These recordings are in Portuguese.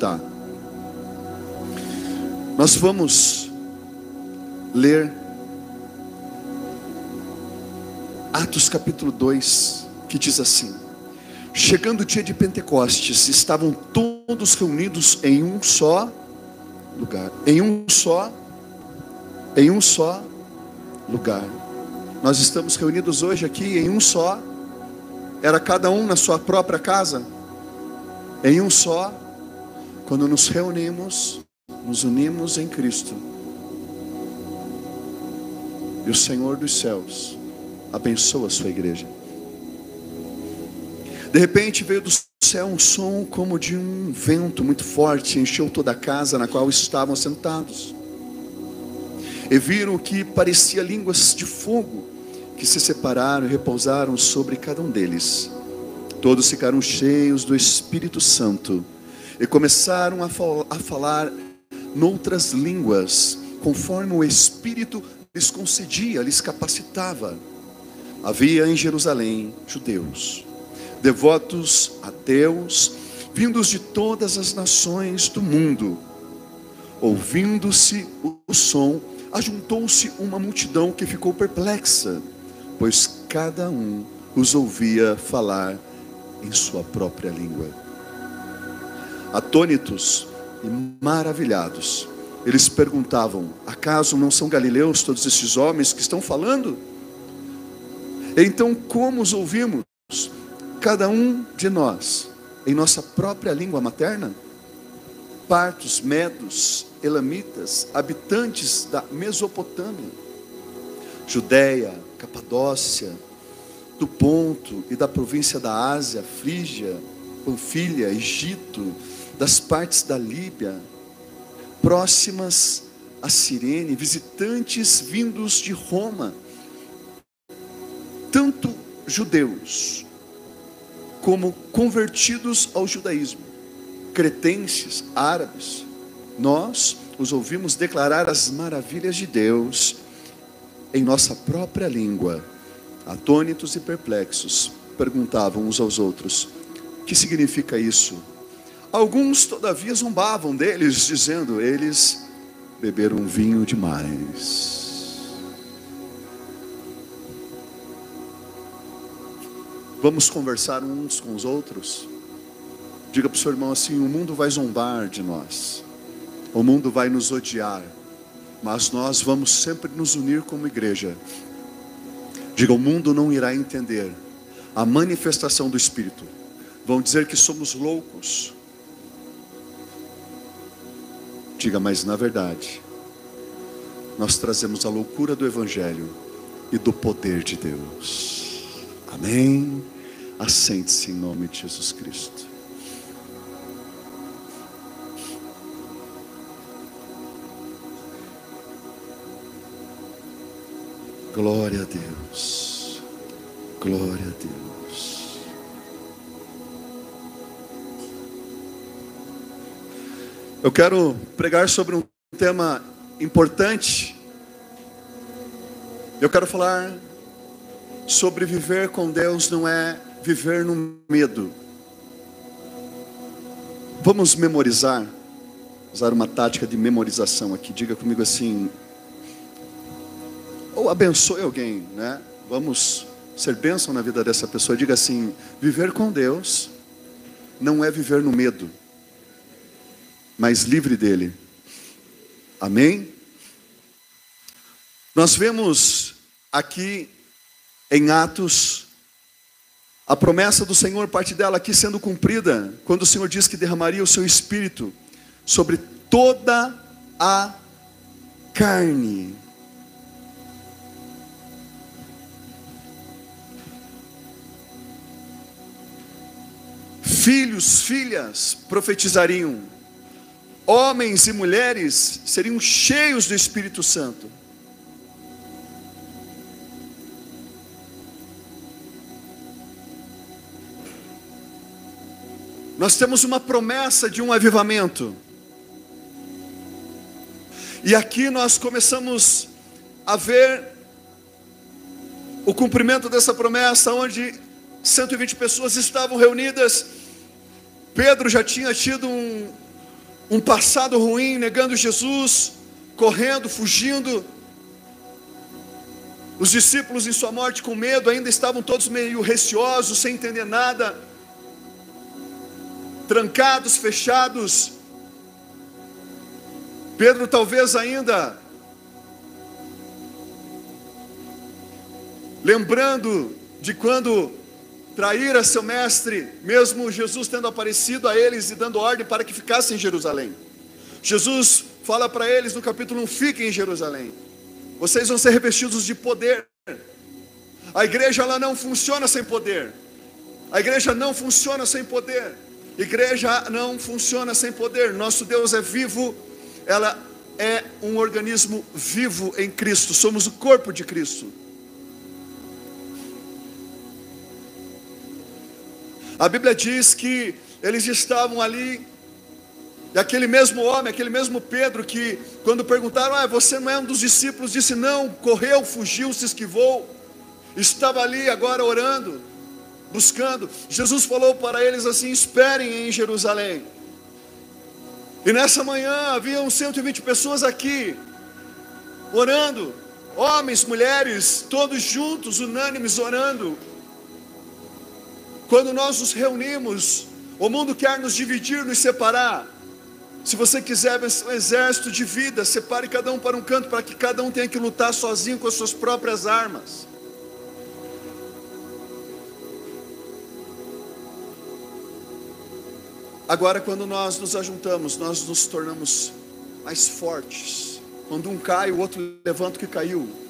capacitar. Nós vamos ler Atos capítulo 2, que diz assim: chegando o dia de Pentecostes, estavam todos reunidos em um só lugar. Em um só lugar. Nós estamos reunidos hoje aqui em um só. Era cada um na sua própria casa? Em um só. Quando nos reunimos, nos unimos em Cristo, e o Senhor dos céus abençoa a sua igreja. De repente veio do céu um som como de um vento muito forte, encheu toda a casa na qual estavam sentados. E viram que parecia línguas de fogo, que se separaram e repousaram sobre cada um deles. Todos ficaram cheios do Espírito Santo e começaram a falar noutras línguas, conforme o Espírito lhes concedia, lhes capacitava. Havia em Jerusalém judeus, devotos a Deus, vindos de todas as nações do mundo. Ouvindo-se o som, ajuntou-se uma multidão que ficou perplexa, pois cada um os ouvia falar em sua própria língua. Atônitos e maravilhados, eles perguntavam: acaso não são galileus todos estes homens que estão falando? Então, como os ouvimos, cada um de nós, em nossa própria língua materna? Partos, medos, elamitas, habitantes da Mesopotâmia, Judeia, Capadócia, do Ponto e da província da Ásia, Frígia, Panfilha, Egito, das partes da Líbia, próximas a Cirene, visitantes vindos de Roma, tanto judeus como convertidos ao judaísmo, cretenses, árabes, nós os ouvimos declarar as maravilhas de Deus em nossa própria língua. Atônitos e perplexos, perguntavam uns aos outros: que significa isso? Alguns todavia zombavam deles, dizendo: eles beberam vinho demais. Vamos conversar uns com os outros? Diga para o seu irmão assim: o mundo vai zombar de nós, o mundo vai nos odiar, mas nós vamos sempre nos unir como igreja. Diga: o mundo não irá entender a manifestação do Espírito. Vão dizer que somos loucos. Diga: mas na verdade, nós trazemos a loucura do Evangelho e do poder de Deus. Amém? Assente-se em nome de Jesus Cristo. Glória a Deus. Glória a Deus. Eu quero pregar sobre um tema importante. Eu quero falar sobre viver com Deus não é viver no medo. Vamos memorizar, usar uma tática de memorização aqui. Diga comigo assim, ou abençoe alguém, né? Vamos ser bênção na vida dessa pessoa. Diga assim: viver com Deus não é viver no medo, mas livre dele. Amém? Nós vemos aqui em Atos a promessa do Senhor, parte dela aqui sendo cumprida, quando o Senhor diz que derramaria o seu Espírito sobre toda a carne. Filhos, filhas profetizariam, homens e mulheres seriam cheios do Espírito Santo. Nós temos uma promessa de um avivamento. E aqui nós começamos a ver o cumprimento dessa promessa, onde 120 pessoas estavam reunidas. Pedro já tinha tido um passado ruim, negando Jesus, correndo, fugindo. Os discípulos em sua morte com medo, ainda estavam todos meio receosos, sem entender nada, trancados, fechados. Pedro talvez ainda lembrando de quando traíra seu mestre, mesmo Jesus tendo aparecido a eles e dando ordem para que ficassem em Jerusalém. Jesus fala para eles no capítulo 1, fiquem em Jerusalém, vocês vão ser revestidos de poder. A igreja ela não funciona sem poder. A igreja não funciona sem poder. Igreja não funciona sem poder. Nosso Deus é vivo. Ela é um organismo vivo em Cristo. Somos o corpo de Cristo. A Bíblia diz que eles estavam ali, e aquele mesmo homem, aquele mesmo Pedro, que quando perguntaram, você não é um dos discípulos, disse não, correu, fugiu, se esquivou, estava ali agora orando, buscando. Jesus falou para eles assim, esperem em Jerusalém. E nessa manhã haviam 120 pessoas aqui, orando, homens, mulheres, todos juntos, unânimes, orando. Quando nós nos reunimos, o mundo quer nos dividir, nos separar. Se você quiser vencer um exército de vida, separe cada um para um canto, para que cada um tenha que lutar sozinho com as suas próprias armas. Agora, quando nós nos ajuntamos, nós nos tornamos mais fortes. Quando um cai, o outro levanta o que caiu.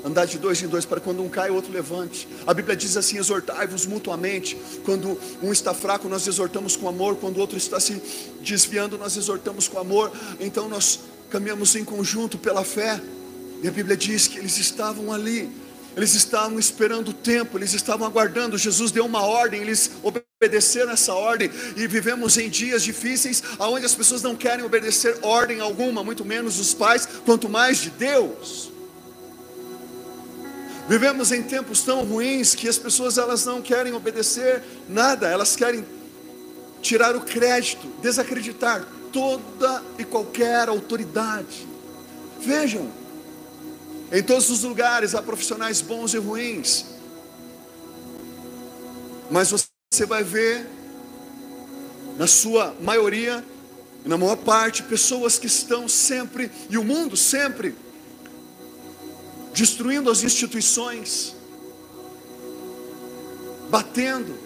Andar de dois em dois, para quando um cai, o outro levante. A Bíblia diz assim, exortai-vos mutuamente. Quando um está fraco, nós exortamos com amor. Quando o outro está se desviando, nós exortamos com amor. Então nós caminhamos em conjunto pela fé. E a Bíblia diz que eles estavam ali. Eles estavam esperando o tempo, eles estavam aguardando. Jesus deu uma ordem, eles obedeceram essa ordem. E vivemos em dias difíceis, onde as pessoas não querem obedecer ordem alguma, muito menos os pais, quanto mais de Deus. Vivemos em tempos tão ruins que as pessoas elas não querem obedecer nada, elas querem tirar o crédito, desacreditar toda e qualquer autoridade. Vejam, em todos os lugares há profissionais bons e ruins, mas você vai ver, na sua maioria, na maior parte, pessoas que estão sempre, e o mundo sempre, destruindo as instituições, batendo,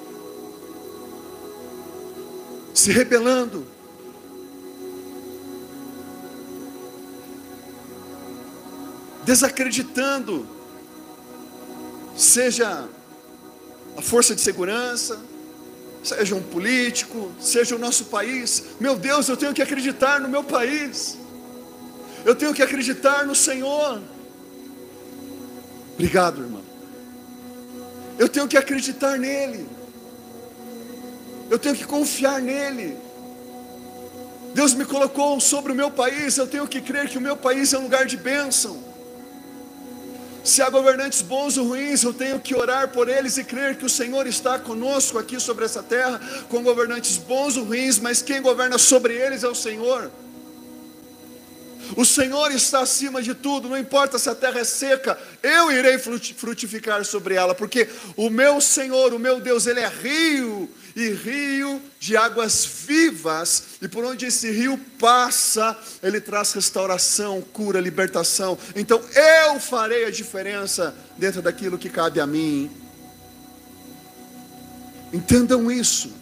se rebelando, desacreditando, seja a força de segurança, seja um político, seja o nosso país. Meu Deus, eu tenho que acreditar no meu país, eu tenho que acreditar no Senhor. Obrigado, irmão. Eu tenho que acreditar nele. Eu tenho que confiar nele. Deus me colocou sobre o meu país. Eu tenho que crer que o meu país é um lugar de bênção. Se há governantes bons ou ruins, eu tenho que orar por eles e crer que o Senhor está conosco aqui sobre essa terra, com governantes bons ou ruins, mas quem governa sobre eles é o Senhor. O Senhor está acima de tudo, não importa se a terra é seca, eu irei frutificar sobre ela, porque o meu Senhor, o meu Deus, Ele é rio, e rio de águas vivas, e por onde esse rio passa, Ele traz restauração, cura, libertação. Então eu farei a diferença dentro daquilo que cabe a mim. Entendam isso.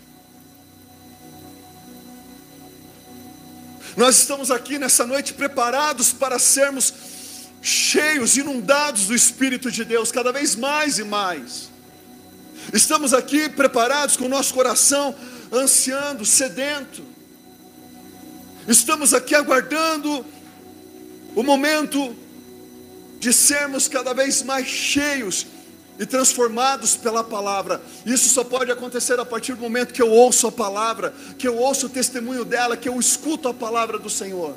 Nós estamos aqui nessa noite preparados para sermos cheios, inundados do Espírito de Deus, cada vez mais e mais. Estamos aqui preparados com o nosso coração ansiando, sedento. Estamos aqui aguardando o momento de sermos cada vez mais cheios e transformados pela palavra. Isso só pode acontecer a partir do momento que eu ouço a palavra, que eu ouço o testemunho dela, que eu escuto a palavra do Senhor.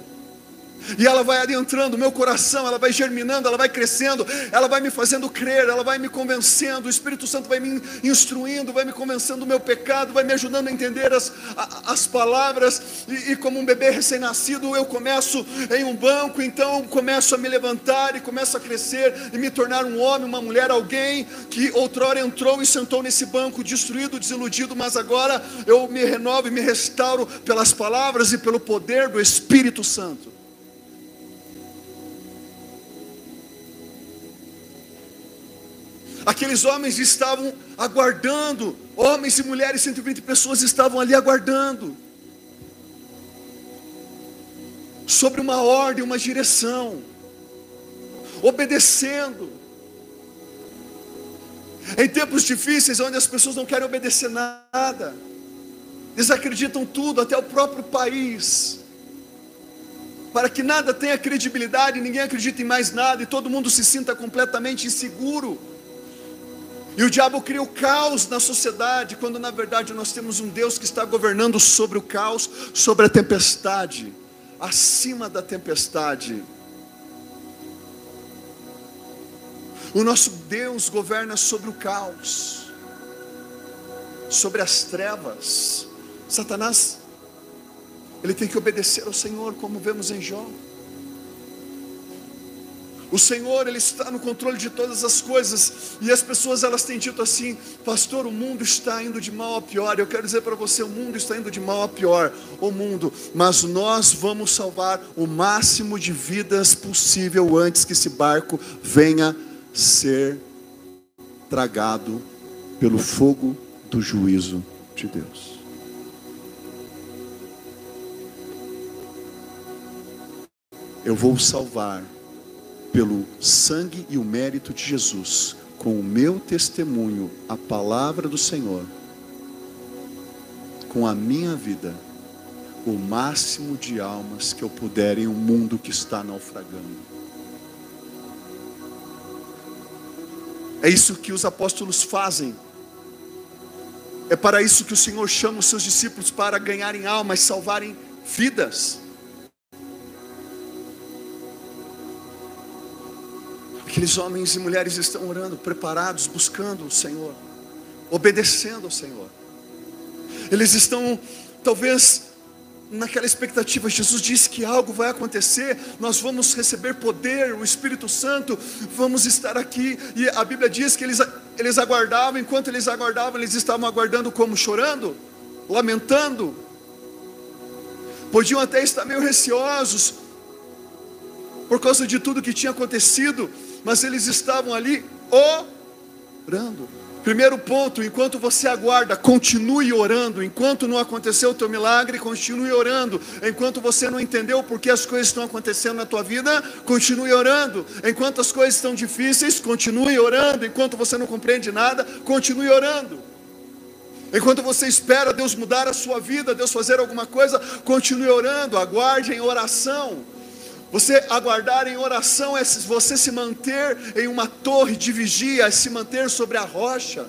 E ela vai adentrando o meu coração, ela vai germinando, ela vai crescendo, ela vai me fazendo crer, ela vai me convencendo, o Espírito Santo vai me instruindo, vai me convencendo do meu pecado, vai me ajudando a entender as palavras, e como um bebê recém-nascido, eu começo em um banco, então começo a me levantar, e começo a crescer, e me tornar um homem, uma mulher, alguém que outrora entrou e sentou nesse banco, destruído, desiludido, mas agora eu me renovo e me restauro pelas palavras e pelo poder do Espírito Santo. Aqueles homens estavam aguardando, homens e mulheres, 120 pessoas estavam ali aguardando, sobre uma ordem, uma direção, obedecendo. Em tempos difíceis, onde as pessoas não querem obedecer nada, desacreditam tudo, até o próprio país, para que nada tenha credibilidade, ninguém acredite em mais nada, e todo mundo se sinta completamente inseguro. E o diabo cria o caos na sociedade, quando na verdade nós temos um Deus que está governando sobre o caos, sobre a tempestade, acima da tempestade. O nosso Deus governa sobre o caos, sobre as trevas. Satanás, ele tem que obedecer ao Senhor, como vemos em Jó. O Senhor, Ele está no controle de todas as coisas, e as pessoas elas têm dito assim: pastor, o mundo está indo de mal a pior. Eu quero dizer para você, o mundo está indo de mal a pior, o mundo, mas nós vamos salvar o máximo de vidas possível antes que esse barco venha ser tragado pelo fogo do juízo de Deus. Eu vou salvar pelo sangue e o mérito de Jesus, com o meu testemunho, a palavra do Senhor, com a minha vida, o máximo de almas que eu puder em um mundo que está naufragando. É isso que os apóstolos fazem. É para isso que o Senhor chama os seus discípulos, para ganharem almas, salvarem vidas. Aqueles homens e mulheres estão orando, preparados, buscando o Senhor, obedecendo ao Senhor. Eles estão, talvez, naquela expectativa. Jesus disse que algo vai acontecer, nós vamos receber poder, o Espírito Santo, vamos estar aqui. E a Bíblia diz que eles aguardavam. Enquanto eles aguardavam, eles estavam aguardando como? Chorando, lamentando. Podiam até estar meio receosos, por causa de tudo que tinha acontecido, mas eles estavam ali orando. Primeiro ponto: enquanto você aguarda, continue orando. Enquanto não aconteceu o teu milagre, continue orando. Enquanto você não entendeu por que as coisas estão acontecendo na tua vida, continue orando. Enquanto as coisas estão difíceis, continue orando. Enquanto você não compreende nada, continue orando. Enquanto você espera Deus mudar a sua vida, Deus fazer alguma coisa, continue orando. Aguarde em oração. Você aguardar em oração é você se manter em uma torre de vigia, é se manter sobre a rocha,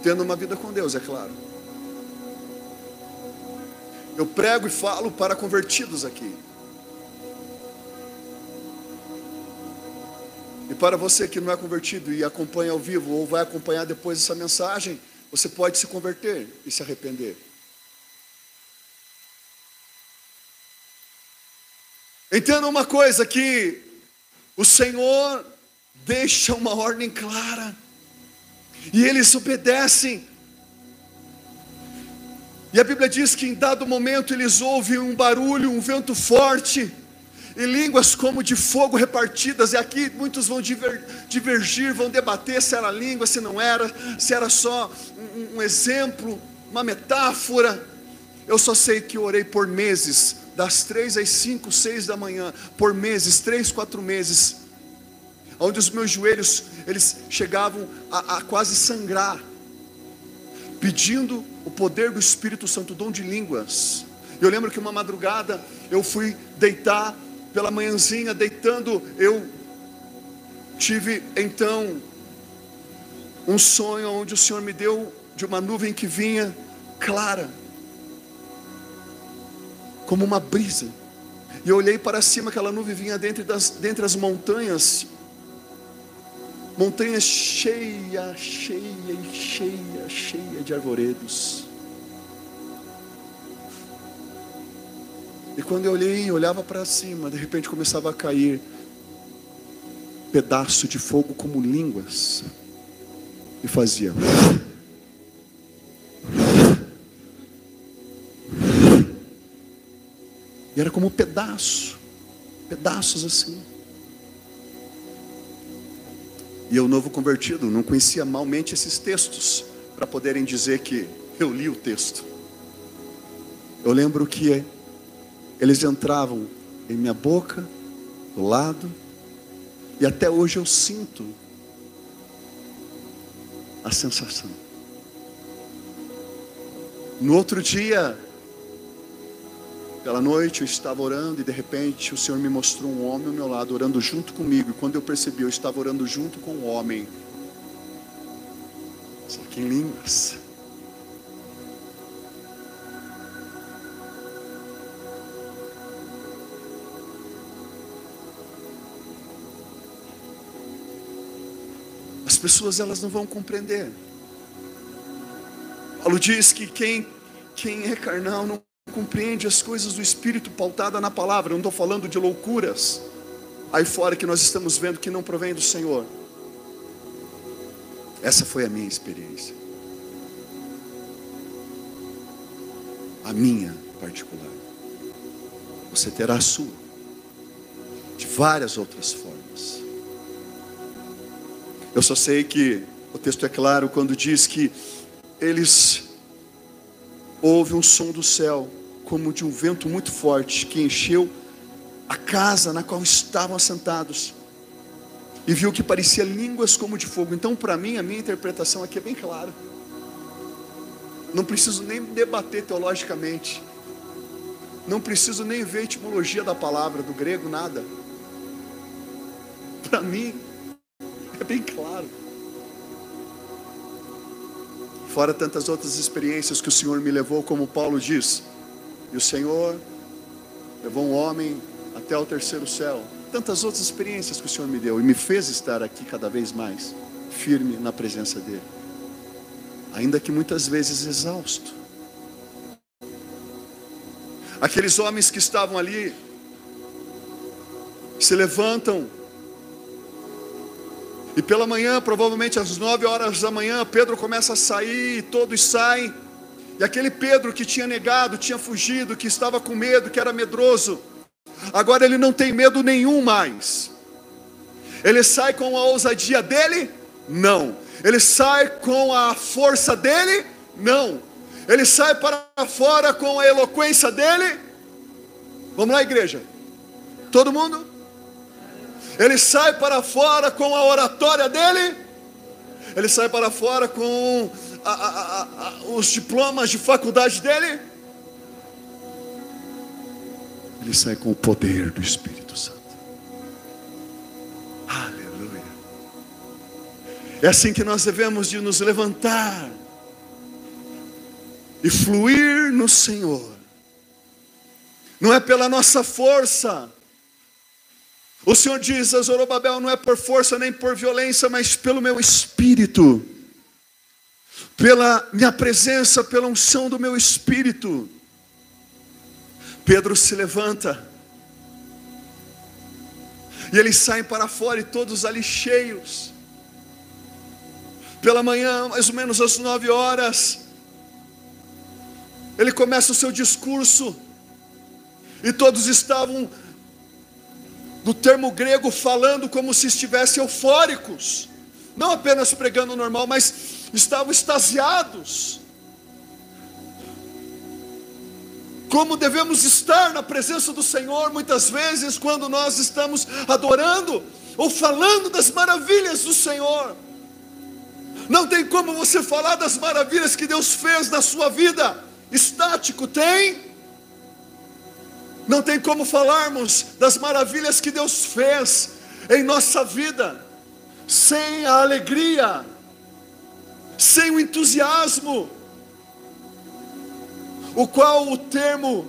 tendo uma vida com Deus, é claro. Eu prego e falo para convertidos aqui. E para você que não é convertido e acompanha ao vivo, ou vai acompanhar depois essa mensagem, você pode se converter e se arrepender. Entenda uma coisa, que o Senhor deixa uma ordem clara, e eles obedecem. E a Bíblia diz que em dado momento eles ouvem um barulho, um vento forte, e línguas como de fogo repartidas. E aqui muitos vão divergir, vão debater se era língua, se não era, se era só um exemplo, uma metáfora. Eu só sei que eu orei por meses, das 3 às 5, 6 da manhã, por meses, 3, 4 meses, onde os meus joelhos, eles chegavam a quase sangrar, pedindo o poder do Espírito Santo, o dom de línguas. Eu lembro que uma madrugada, eu fui deitar, pela manhãzinha, deitando, eu tive então um sonho, onde o Senhor me deu de uma nuvem que vinha clara, como uma brisa, E eu olhei para cima, aquela nuvem vinha dentre as montanhas. Montanhas cheia de arvoredos. E quando eu olhava para cima, de repente começava a cair pedaço de fogo como línguas. E fazia. E era como pedaços assim. E eu, novo convertido, não conhecia malmente esses textos, para poderem dizer que eu li o texto. Eu lembro que eles entravam em minha boca, do lado, e até hoje eu sinto a sensação. No outro dia, pela noite, eu estava orando e de repente o Senhor me mostrou um homem ao meu lado, orando junto comigo. E quando eu percebi, eu estava orando junto com o homem, só que em línguas. As pessoas, elas não vão compreender. Paulo diz que quem é carnal não compreende as coisas do Espírito pautada na palavra. Eu não estou falando de loucuras aí fora que nós estamos vendo que não provém do Senhor. Essa foi a minha experiência, a minha particular. Você terá a sua, de várias outras formas. Eu só sei que o texto é claro quando diz que eles houve um som do céu, como de um vento muito forte, que encheu a casa na qual estavam assentados, e viu que parecia línguas como de fogo. Então, para mim, a minha interpretação aqui é bem clara. Não preciso nem debater teologicamente, não preciso nem ver a etimologia da palavra, do grego, nada. Para mim, é bem claro. Fora tantas outras experiências que o Senhor me levou, como Paulo diz, e o Senhor levou um homem até o terceiro céu. Tantas outras experiências que o Senhor me deu e me fez estar aqui cada vez mais firme na presença dEle, ainda que muitas vezes exausto. Aqueles homens que estavam ali se levantam, e pela manhã, provavelmente às 9 horas da manhã, Pedro começa a sair, e todos saem. E aquele Pedro que tinha negado, tinha fugido, que estava com medo, que era medroso, agora ele não tem medo nenhum mais. Ele sai com a ousadia dele? Não. Ele sai com a força dele? Não. Ele sai para fora com a eloquência dele? Vamos lá, igreja. Todo mundo? Ele sai para fora com a oratória dele? Ele sai para fora com os diplomas de faculdade dele? Ele sai com o poder do Espírito Santo. Aleluia. É assim que nós devemos de nos levantar e fluir no Senhor. Não é pela nossa força. O Senhor diz a Zorobabel: não é por força nem por violência, mas pelo meu Espírito, pela minha presença, pela unção do meu Espírito. Pedro se levanta, e eles saem para fora, e todos ali cheios. Pela manhã, mais ou menos às 9 horas, ele começa o seu discurso, e todos estavam, do termo grego, falando como se estivessem eufóricos, não apenas pregando normal, mas estavam extasiados. Como devemos estar na presença do Senhor muitas vezes quando nós estamos adorando ou falando das maravilhas do Senhor. Não tem como você falar das maravilhas que Deus fez na sua vida estático, tem? Não tem como falarmos das maravilhas que Deus fez em nossa vida sem a alegria, sem o entusiasmo, o qual o termo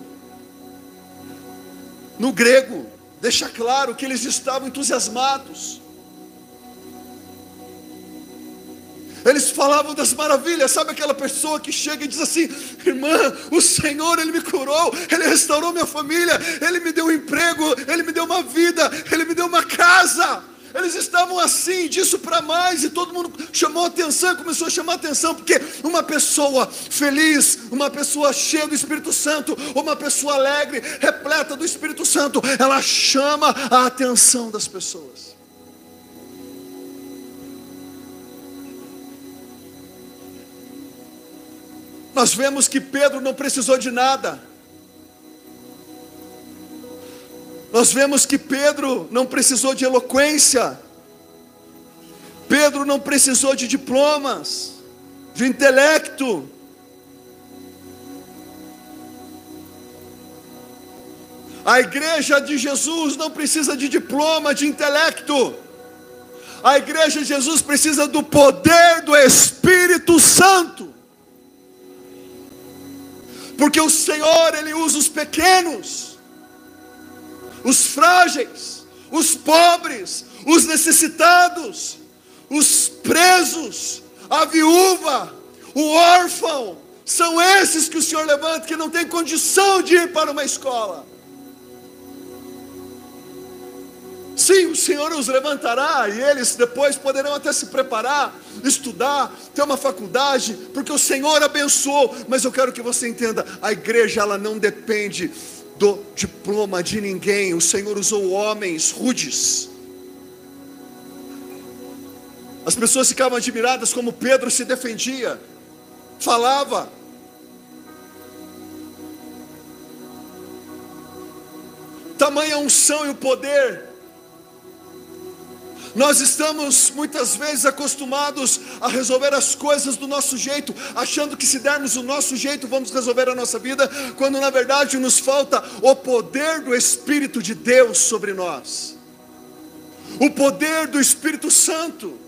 No grego, deixa claro que eles estavam entusiasmados. Eles falavam das maravilhas. Sabe aquela pessoa que chega e diz assim: irmã, o Senhor, Ele me curou, Ele restaurou minha família, Ele me deu um emprego, Ele me deu uma vida, Ele me deu uma casa. Eles estavam assim, disso para mais, e todo mundo chamou atenção, começou a chamar atenção, porque uma pessoa feliz, uma pessoa cheia do Espírito Santo, uma pessoa alegre, repleta do Espírito Santo, ela chama a atenção das pessoas. Nós vemos que Pedro não precisou de nada. Nós vemos que Pedro não precisou de eloquência. Pedro não precisou de diplomas, de intelecto. A igreja de Jesus não precisa de diploma, de intelecto. A igreja de Jesus precisa do poder do Espírito Santo. Porque o Senhor, Ele usa os pequenos, os frágeis, os pobres, os necessitados, os presos, a viúva, o órfão. São esses que o Senhor levanta, que não tem condição de ir para uma escola. Sim, o Senhor os levantará, e eles depois poderão até se preparar, estudar, ter uma faculdade, porque o Senhor abençoou. Mas eu quero que você entenda, a igreja, ela não depende do diploma de ninguém. O Senhor usou homens rudes. As pessoas ficavam admiradas como Pedro se defendia, falava. Tamanha unção e o poder. Nós estamos muitas vezes acostumados a resolver as coisas do nosso jeito, achando que se dermos o nosso jeito vamos resolver a nossa vida, quando na verdade nos falta o poder do Espírito de Deus sobre nós. O poder do Espírito Santo.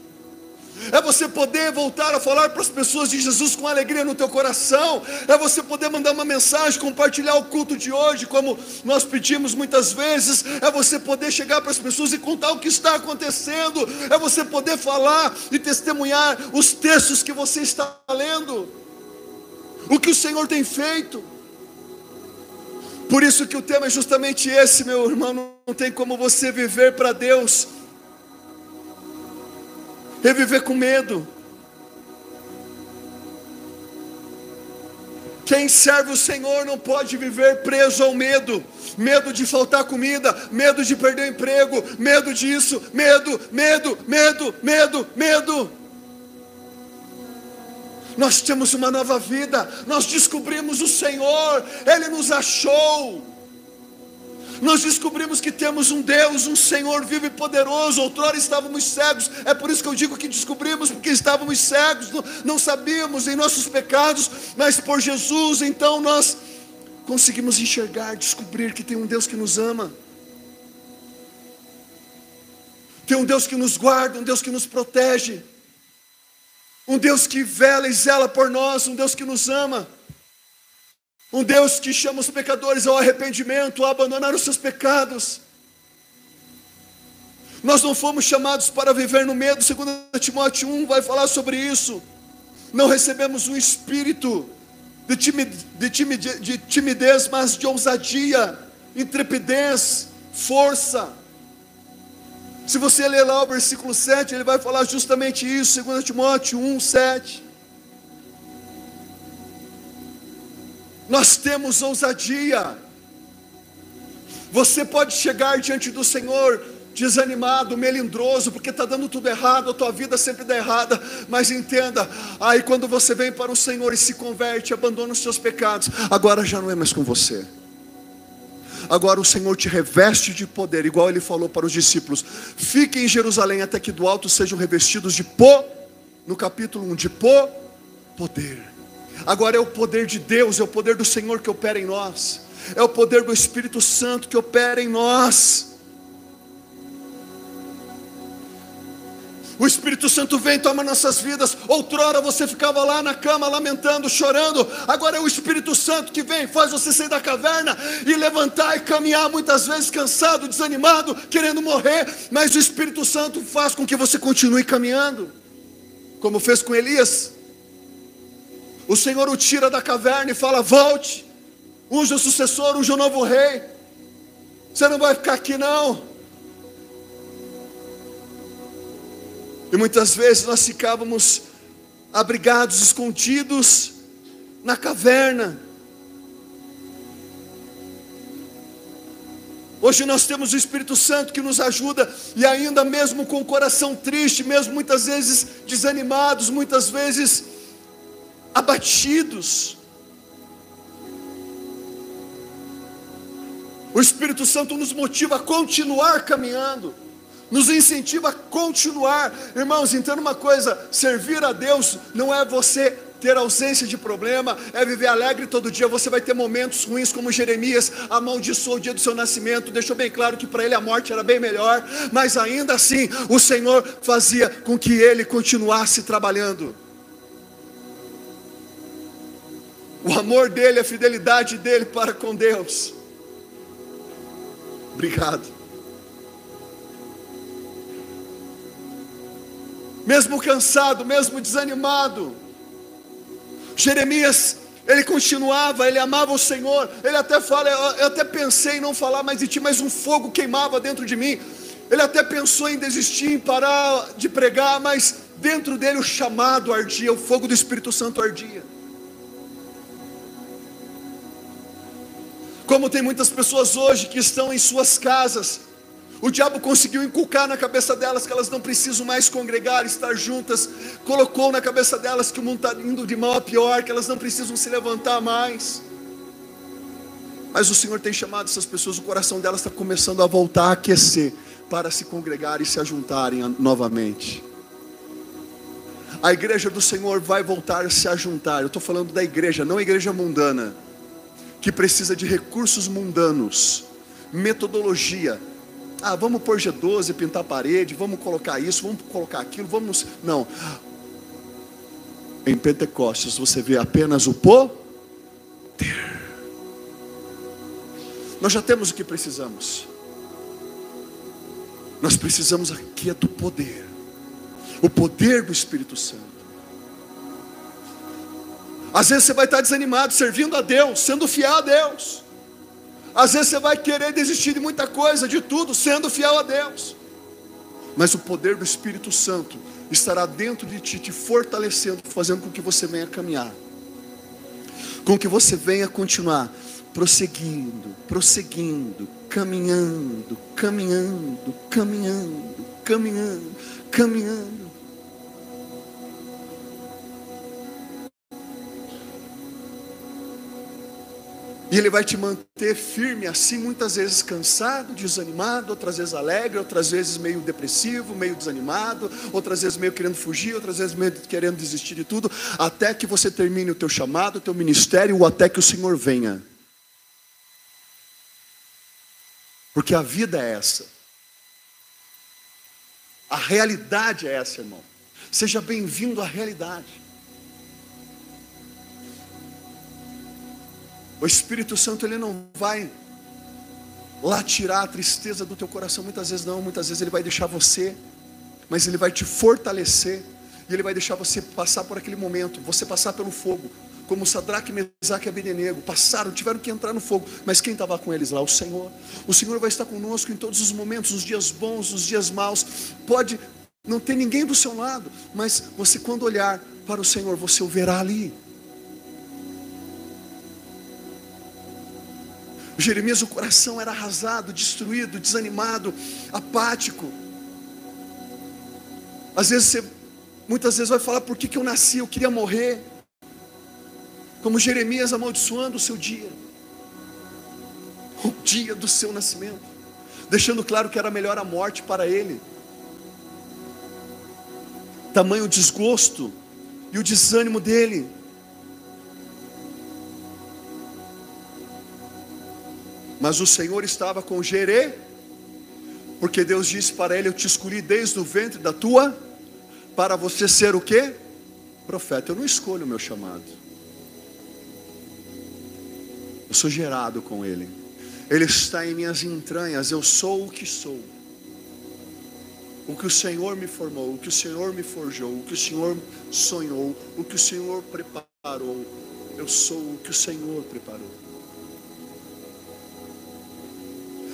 É você poder voltar a falar para as pessoas de Jesus com alegria no teu coração. É você poder mandar uma mensagem, compartilhar o culto de hoje, como nós pedimos muitas vezes. É você poder chegar para as pessoas e contar o que está acontecendo. É você poder falar e testemunhar os textos que você está lendo, o que o Senhor tem feito. Por isso que o tema é justamente esse, meu irmão. Não tem como você viver para Deus e viver com medo. Quem serve o Senhor não pode viver preso ao medo. Medo de faltar comida, medo de perder o emprego, medo disso, medo. Nós temos uma nova vida, nós descobrimos o Senhor, Ele nos achou. Nós descobrimos que temos um Deus, um Senhor vivo e poderoso. Outrora estávamos cegos. É por isso que eu digo que descobrimos, porque estávamos cegos, não sabíamos em nossos pecados. Mas por Jesus, então nós conseguimos enxergar, descobrir que tem um Deus que nos ama. Tem um Deus que nos guarda, um Deus que nos protege. Um Deus que vela e zela por nós, um Deus que nos ama. Um Deus que chama os pecadores ao arrependimento, a abandonar os seus pecados. Nós não fomos chamados para viver no medo. 2 Timóteo 1 vai falar sobre isso. Não recebemos um espírito de timidez, mas de ousadia, intrepidez, força. Se você ler lá o versículo 7, ele vai falar justamente isso. 2 Timóteo 1, 7. Nós temos ousadia. Você pode chegar diante do Senhor desanimado, melindroso, porque está dando tudo errado, a tua vida sempre dá errada. Mas entenda, aí quando você vem para o Senhor e se converte, abandona os seus pecados, agora já não é mais com você. Agora o Senhor te reveste de poder, igual Ele falou para os discípulos: fiquem em Jerusalém até que do alto sejam revestidos de no capítulo 1, de poder. Agora é o poder de Deus, é o poder do Senhor que opera em nós, é o poder do Espírito Santo que opera em nós. O Espírito Santo vem e toma nossas vidas. Outrora você ficava lá na cama lamentando, chorando. Agora é o Espírito Santo que vem, faz você sair da caverna e levantar e caminhar, muitas vezes cansado, desanimado, querendo morrer. Mas o Espírito Santo faz com que você continue caminhando, como fez com Elias. O Senhor o tira da caverna e fala: volte, unja o sucessor, unja o novo rei. Você não vai ficar aqui não. E muitas vezes nós ficávamos abrigados, escondidos na caverna. Hoje nós temos o Espírito Santo que nos ajuda, e ainda mesmo com o coração triste, mesmo muitas vezes desanimados, muitas vezes abatidos, o Espírito Santo nos motiva a continuar caminhando, nos incentiva a continuar. Irmãos, entenda uma coisa: servir a Deus não é você ter ausência de problema, é viver alegre todo dia. Você vai ter momentos ruins, como Jeremias amaldiçoou o dia do seu nascimento, deixou bem claro que para ele a morte era bem melhor, mas ainda assim o Senhor fazia com que ele continuasse trabalhando. O amor dele, a fidelidade dele para com Deus. Obrigado. Mesmo cansado, mesmo desanimado, Jeremias, ele continuava, ele amava o Senhor. Ele até fala: eu até pensei em não falar mais de ti, mas um fogo queimava dentro de mim. Ele até pensou em desistir, em parar de pregar, mas dentro dele o chamado ardia, o fogo do Espírito Santo ardia. Como tem muitas pessoas hoje que estão em suas casas, o diabo conseguiu inculcar na cabeça delas que elas não precisam mais congregar, estar juntas. Colocou na cabeça delas que o mundo está indo de mal a pior, que elas não precisam se levantar mais. Mas o Senhor tem chamado essas pessoas, o coração delas está começando a voltar a aquecer, para se congregar e se ajuntarem novamente. A igreja do Senhor vai voltar a se ajuntar. Eu estou falando da igreja, não a igreja mundana, que precisa de recursos mundanos, metodologia. Vamos pôr G12, pintar a parede, vamos colocar isso, vamos colocar aquilo, vamos... Não. Em Pentecostes você vê apenas o poder. Nós já temos o que precisamos. Nós precisamos aqui do poder. O poder do Espírito Santo. Às vezes você vai estar desanimado, servindo a Deus, sendo fiel a Deus. Às vezes você vai querer desistir de muita coisa, de tudo, sendo fiel a Deus. Mas o poder do Espírito Santo estará dentro de ti, te fortalecendo, fazendo com que você venha caminhar, com que você venha continuar prosseguindo, caminhando, caminhando. E Ele vai te manter firme assim, muitas vezes cansado, desanimado, outras vezes alegre, outras vezes meio depressivo, meio desanimado, outras vezes meio querendo fugir, outras vezes meio querendo desistir de tudo, até que você termine o teu chamado, o teu ministério, ou até que o Senhor venha. Porque a vida é essa. A realidade é essa, irmão. Seja bem-vindo à realidade. O Espírito Santo, Ele não vai lá tirar a tristeza do teu coração, muitas vezes não, muitas vezes Ele vai deixar você, mas Ele vai te fortalecer, e Ele vai deixar você passar por aquele momento, você passar pelo fogo, como Sadraque, Mesaque e Abednego, tiveram que entrar no fogo, mas quem estava com eles lá? O Senhor. O Senhor vai estar conosco em todos os momentos, os dias bons, os dias maus. Pode não ter ninguém do seu lado, mas você, quando olhar para o Senhor, você o verá ali. Jeremias, o coração era arrasado, destruído, desanimado, apático. Muitas vezes vai falar: por que eu nasci? Eu queria morrer. Como Jeremias, amaldiçoando o seu dia, o dia do seu nascimento, deixando claro que era melhor a morte para ele. Tamanho o desgosto e o desânimo dele. Mas o Senhor estava com Jeremias, porque Deus disse para ele: eu te escolhi desde o ventre da tua para você ser o quê? Profeta. Eu não escolho o meu chamado. Eu sou gerado com Ele. Ele está em minhas entranhas. Eu sou o que sou. O que o Senhor me formou, o que o Senhor me forjou, o que o Senhor sonhou, o que o Senhor preparou. Eu sou o que o Senhor preparou.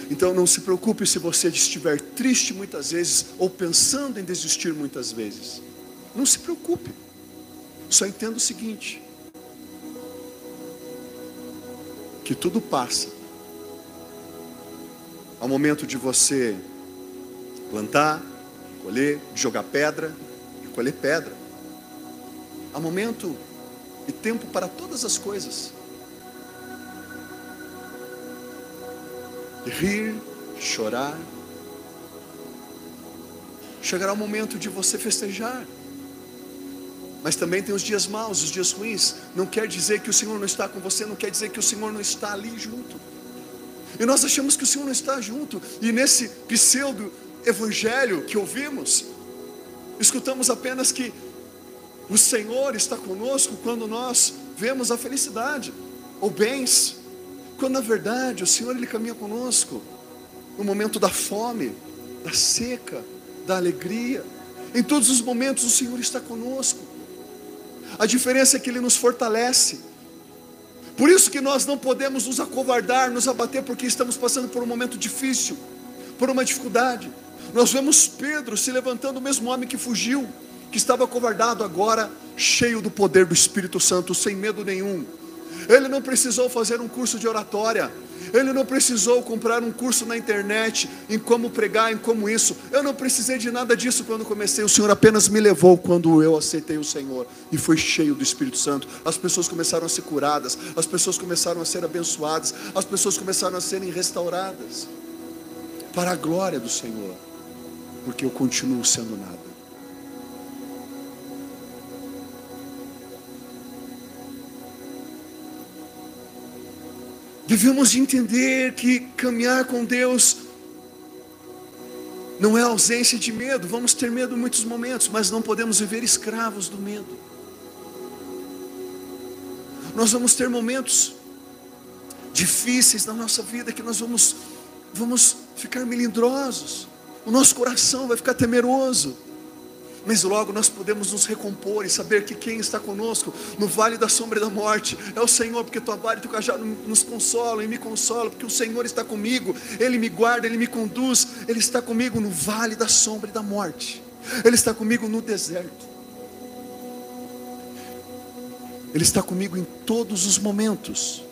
Então não se preocupe se você estiver triste muitas vezes ou pensando em desistir muitas vezes. Não se preocupe. Só entenda o seguinte: que tudo passa. Ao momento de você plantar, colher, jogar pedra e colher pedra. Há momento e tempo para todas as coisas. Rir, chorar. Chegará o momento de você festejar. Mas também tem os dias maus, os dias ruins. Não quer dizer que o Senhor não está com você, não quer dizer que o Senhor não está ali junto. E nós achamos que o Senhor não está junto. E nesse pseudo evangelho que ouvimos, escutamos apenas que o Senhor está conosco quando nós vemos a felicidade ou bens, quando na verdade o Senhor Ele caminha conosco no momento da fome, da seca, da alegria. Em todos os momentos o Senhor está conosco. A diferença é que Ele nos fortalece. Por isso que nós não podemos nos acovardar, nos abater, porque estamos passando por um momento difícil, por uma dificuldade. Nós vemos Pedro se levantando, o mesmo homem que fugiu, que estava acovardado, agora cheio do poder do Espírito Santo, sem medo nenhum. Ele não precisou fazer um curso de oratória. Ele não precisou comprar um curso na internet em como pregar, em como isso. Eu não precisei de nada disso quando comecei. O Senhor apenas me levou quando eu aceitei o Senhor. E foi cheio do Espírito Santo. As pessoas começaram a ser curadas. As pessoas começaram a ser abençoadas. As pessoas começaram a serem restauradas. Para a glória do Senhor. Porque eu continuo sendo nada. Devemos entender que caminhar com Deus não é ausência de medo. Vamos ter medo em muitos momentos, mas não podemos viver escravos do medo. Nós vamos ter momentos difíceis na nossa vida que nós vamos ficar melindrosos. O nosso coração vai ficar temeroso. Mas logo nós podemos nos recompor e saber que quem está conosco no vale da sombra e da morte é o Senhor, porque tua vara e teu cajado nos consolam e me consolam, porque o Senhor está comigo, Ele me guarda, Ele me conduz, Ele está comigo no vale da sombra e da morte, Ele está comigo no deserto, Ele está comigo em todos os momentos.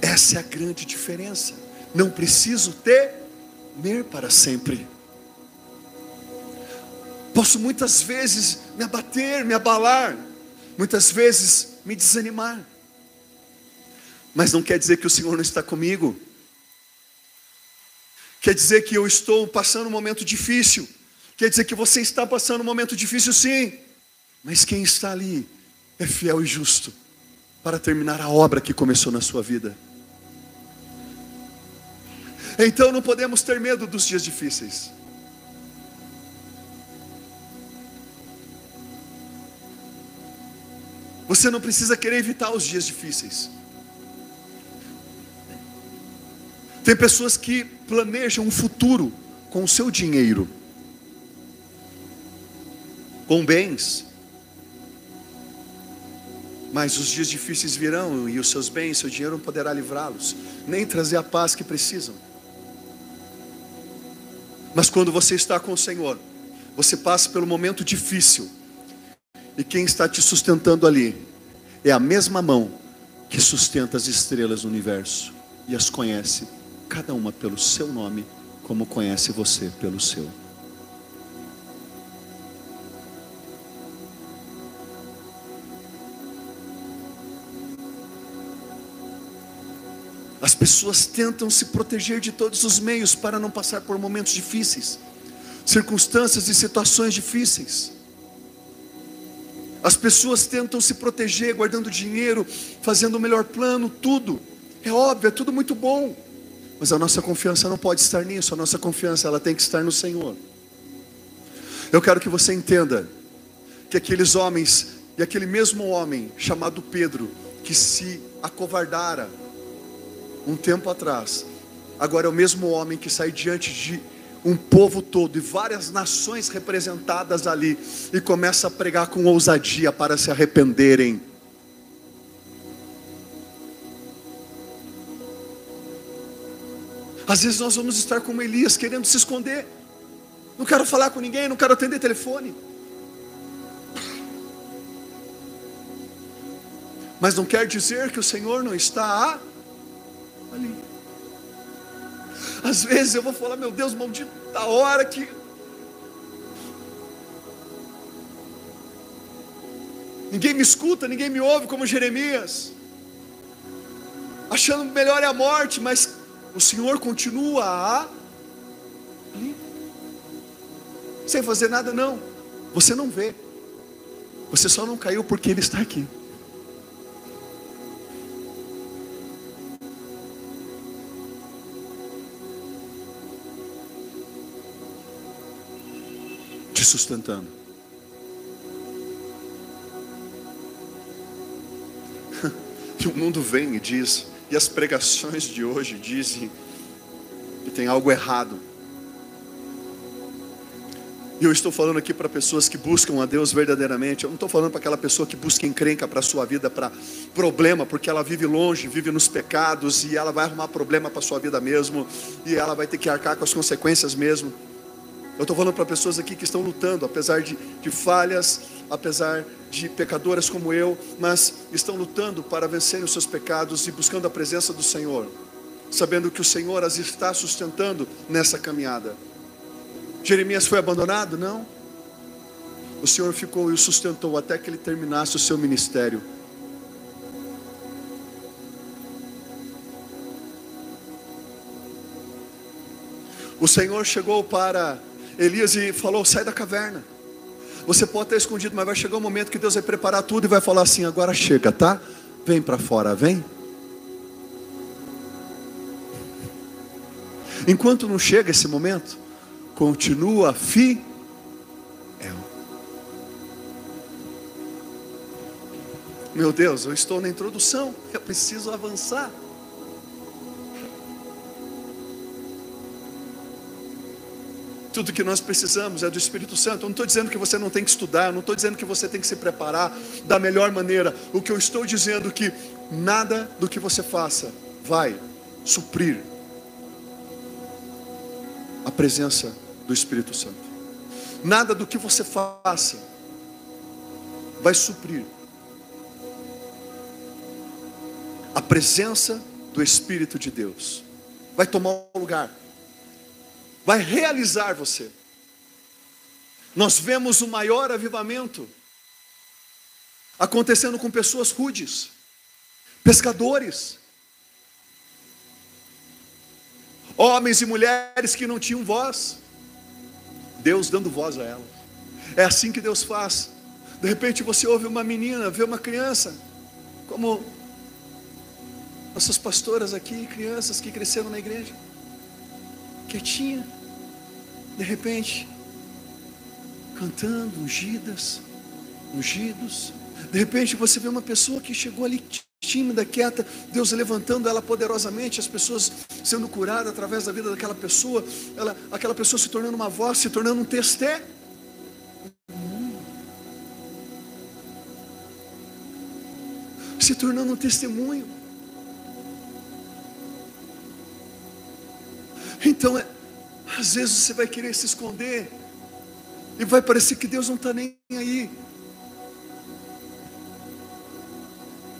Essa é a grande diferença. Não preciso temer para sempre. Posso muitas vezes me abater, me abalar, muitas vezes me desanimar, mas não quer dizer que o Senhor não está comigo. Quer dizer que eu estou passando um momento difícil, quer dizer que você está passando um momento difícil, sim, mas quem está ali é fiel e justo para terminar a obra que começou na sua vida. Então não podemos ter medo dos dias difíceis. Você não precisa querer evitar os dias difíceis. Tem pessoas que planejam um futuro com o seu dinheiro, com bens, mas os dias difíceis virão e os seus bens, seu dinheiro não poderá livrá-los, nem trazer a paz que precisam. Mas quando você está com o Senhor, você passa pelo momento difícil, e quem está te sustentando ali é a mesma mão que sustenta as estrelas do universo e as conhece, cada uma pelo seu nome, como conhece você pelo seu. As pessoas tentam se proteger de todos os meios para não passar por momentos difíceis, circunstâncias e situações difíceis. As pessoas tentam se proteger, guardando dinheiro, fazendo o melhor plano, tudo. É óbvio, é tudo muito bom. Mas a nossa confiança não pode estar nisso. A nossa confiança ela tem que estar no Senhor. Eu quero que você entenda que aqueles homens, e aquele mesmo homem chamado Pedro, que se acovardara um tempo atrás, agora é o mesmo homem que sai diante de um povo todo e várias nações representadas ali, e começa a pregar com ousadia para se arrependerem. Às vezes nós vamos estar como Elias, querendo se esconder. Não quero falar com ninguém, não quero atender telefone. Mas não quer dizer que o Senhor não está ali. Às vezes eu vou falar, meu Deus, maldita a hora que ninguém me escuta, ninguém me ouve, como Jeremias, achando melhor é a morte, mas o Senhor continua ali, sem fazer nada. Não, você não vê, você só não caiu porque Ele está aqui. Te sustentando. E o mundo vem e diz, e as pregações de hoje dizem que tem algo errado. E eu estou falando aqui para pessoas que buscam a Deus verdadeiramente. Eu não estou falando para aquela pessoa que busca encrenca para a sua vida, para problema, porque ela vive longe, vive nos pecados, e ela vai arrumar problema para a sua vida mesmo, e ela vai ter que arcar com as consequências mesmo. Eu estou falando para pessoas aqui que estão lutando, apesar de falhas, apesar de pecadoras como eu, mas estão lutando para vencerem os seus pecados e buscando a presença do Senhor, sabendo que o Senhor as está sustentando nessa caminhada. Jeremias foi abandonado? Não. O Senhor ficou e o sustentou até que ele terminasse o seu ministério. O Senhor chegou para Elias e falou, sai da caverna. Você pode estar escondido, mas vai chegar um momento que Deus vai preparar tudo e vai falar assim, agora chega, tá? Vem para fora, vem. Enquanto não chega esse momento, continua fiel. Meu Deus, eu estou na introdução, eu preciso avançar. Tudo que nós precisamos é do Espírito Santo. Eu não estou dizendo que você não tem que estudar, eu não estou dizendo que você tem que se preparar da melhor maneira. O que eu estou dizendo é que nada do que você faça vai suprir a presença do Espírito Santo. Nada do que você faça vai suprir a presença do Espírito de Deus. Vai tomar o lugar, vai realizar você. Nós vemos o maior avivamento acontecendo com pessoas rudes, pescadores, homens e mulheres que não tinham voz, Deus dando voz a elas. É assim que Deus faz. De repente você ouve uma menina, vê uma criança, como nossas pastoras aqui, crianças que cresceram na igreja, quietinha, de repente cantando, ungidos. De repente você vê uma pessoa que chegou ali tímida, quieta, Deus levantando ela poderosamente, as pessoas sendo curadas através da vida daquela pessoa, aquela pessoa se tornando uma voz, se tornando um testemunho. Se tornando um testemunho. Então, às vezes você vai querer se esconder, e vai parecer que Deus não está nem aí.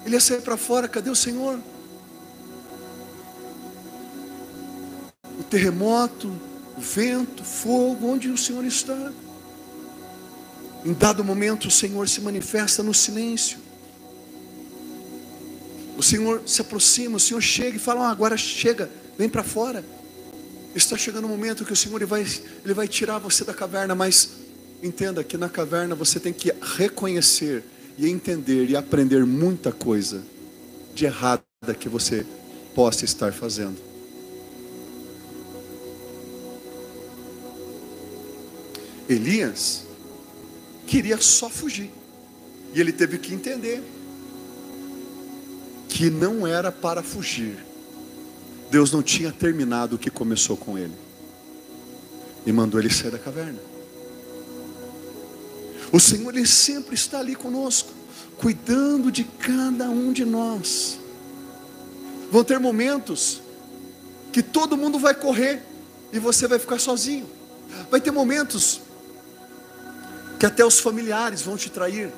Ele ia sair para fora, cadê o Senhor? O terremoto, o vento, o fogo, onde o Senhor está? Em dado momento o Senhor se manifesta no silêncio. O Senhor se aproxima, o Senhor chega e fala, agora chega, vem para fora. Está chegando o momento que o Senhor ele vai tirar você da caverna, mas entenda que na caverna você tem que reconhecer e entender e aprender muita coisa de errada que você possa estar fazendo. Elias queria só fugir. E ele teve que entender que não era para fugir. Deus não tinha terminado o que começou com ele. E mandou ele sair da caverna. O Senhor, Ele sempre está ali conosco, cuidando de cada um de nós. Vão ter momentos que todo mundo vai correr e você vai ficar sozinho. Vai ter momentos que até os familiares vão te trair,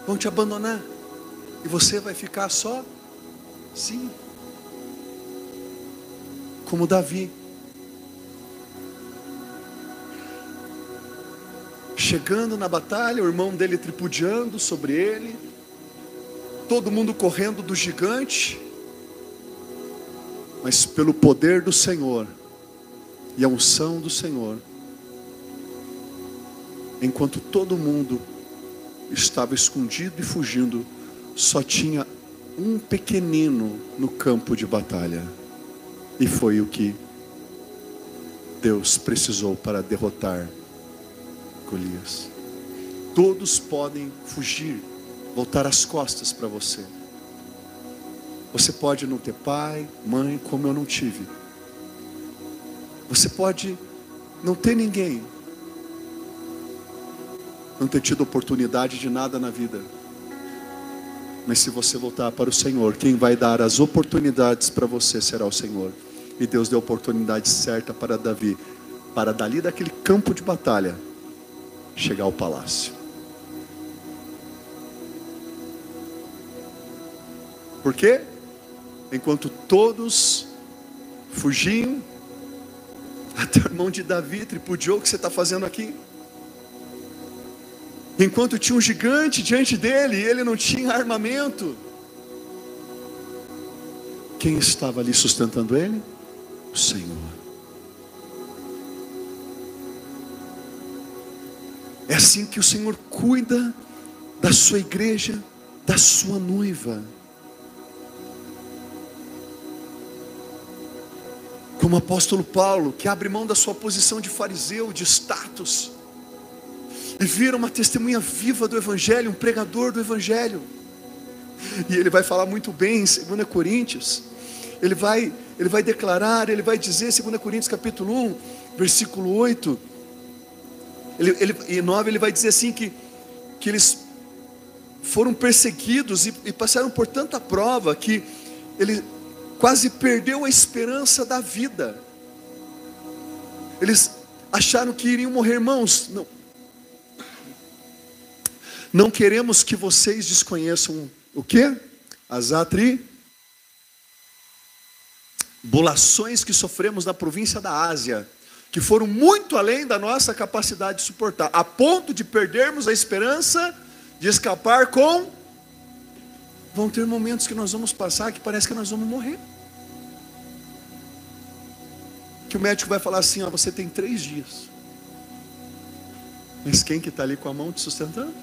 vão te abandonar, e você vai ficar sozinho. Como Davi, chegando na batalha, o irmão dele tripudiando sobre ele, todo mundo correndo do gigante, mas pelo poder do Senhor e a unção do Senhor, enquanto todo mundo estava escondido e fugindo, só tinha um pequenino no campo de batalha, e foi o que Deus precisou para derrotar Golias. Todos podem fugir, voltar as costas para você. Você pode não ter pai, mãe, como eu não tive. Você pode não ter ninguém, não ter tido oportunidade de nada na vida. Mas se você voltar para o Senhor, quem vai dar as oportunidades para você será o Senhor. E Deus deu a oportunidade certa para Davi, para dali daquele campo de batalha chegar ao palácio. Por quê? Enquanto todos fugiam, até o irmão de Davi tripudiou: o que você está fazendo aqui? Enquanto tinha um gigante diante dele, e ele não tinha armamento, quem estava ali sustentando ele? O Senhor. É assim que o Senhor cuida da sua igreja, da sua noiva. Como o apóstolo Paulo, que abre mão da sua posição de fariseu, de status, e vira uma testemunha viva do Evangelho, um pregador do Evangelho. E ele vai falar muito bem em 2 Coríntios. Ele vai declarar, ele vai dizer, 2 Coríntios capítulo 1, versículo 8, e 9, ele vai dizer assim, que eles foram perseguidos e passaram por tanta prova, que ele quase perdeu a esperança da vida. Eles acharam que iriam morrer. Irmãos, não queremos que vocês desconheçam o quê? As atribulações que sofremos na província da Ásia, que foram muito além da nossa capacidade de suportar, a ponto de perdermos a esperança de escapar com... Vão ter momentos que nós vamos passar que parece que nós vamos morrer. Que o médico vai falar assim: ó, você tem 3 dias. Mas quem que está ali com a mão te sustentando?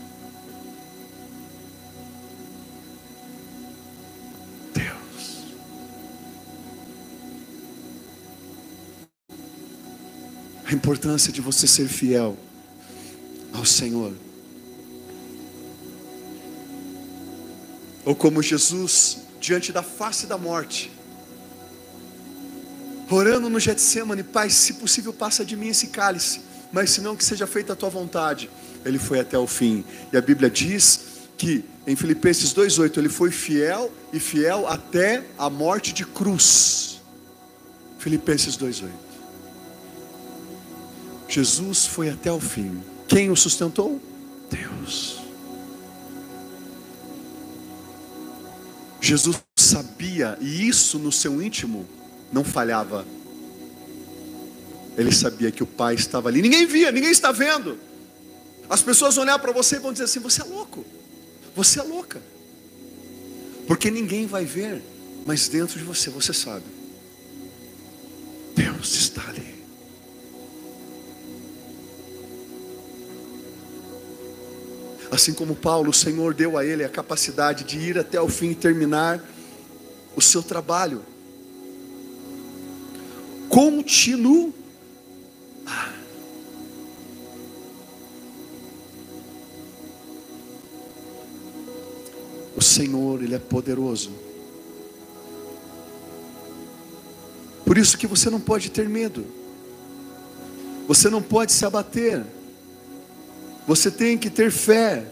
Deus. A importância de você ser fiel ao Senhor. Ou como Jesus, diante da face da morte, orando no Getsemane: Pai, se possível passa de mim esse cálice, mas se não, que seja feita a tua vontade. Ele foi até o fim. E a Bíblia diz que em Filipenses 2,8, ele foi fiel e fiel até a morte de cruz. Filipenses 2,8. Jesus foi até o fim. Quem o sustentou? Deus. Jesus sabia, e isso no seu íntimo não falhava. Ele sabia que o Pai estava ali. Ninguém via, ninguém está vendo. As pessoas vão olhar para você e vão dizer assim: você é louco, você é louca. Porque ninguém vai ver, mas dentro de você, você sabe, Deus está ali. Assim como Paulo, o Senhor deu a ele a capacidade de ir até o fim e terminar o seu trabalho. O Senhor, Ele é poderoso. Por isso que você não pode ter medo. Você não pode se abater. Você tem que ter fé.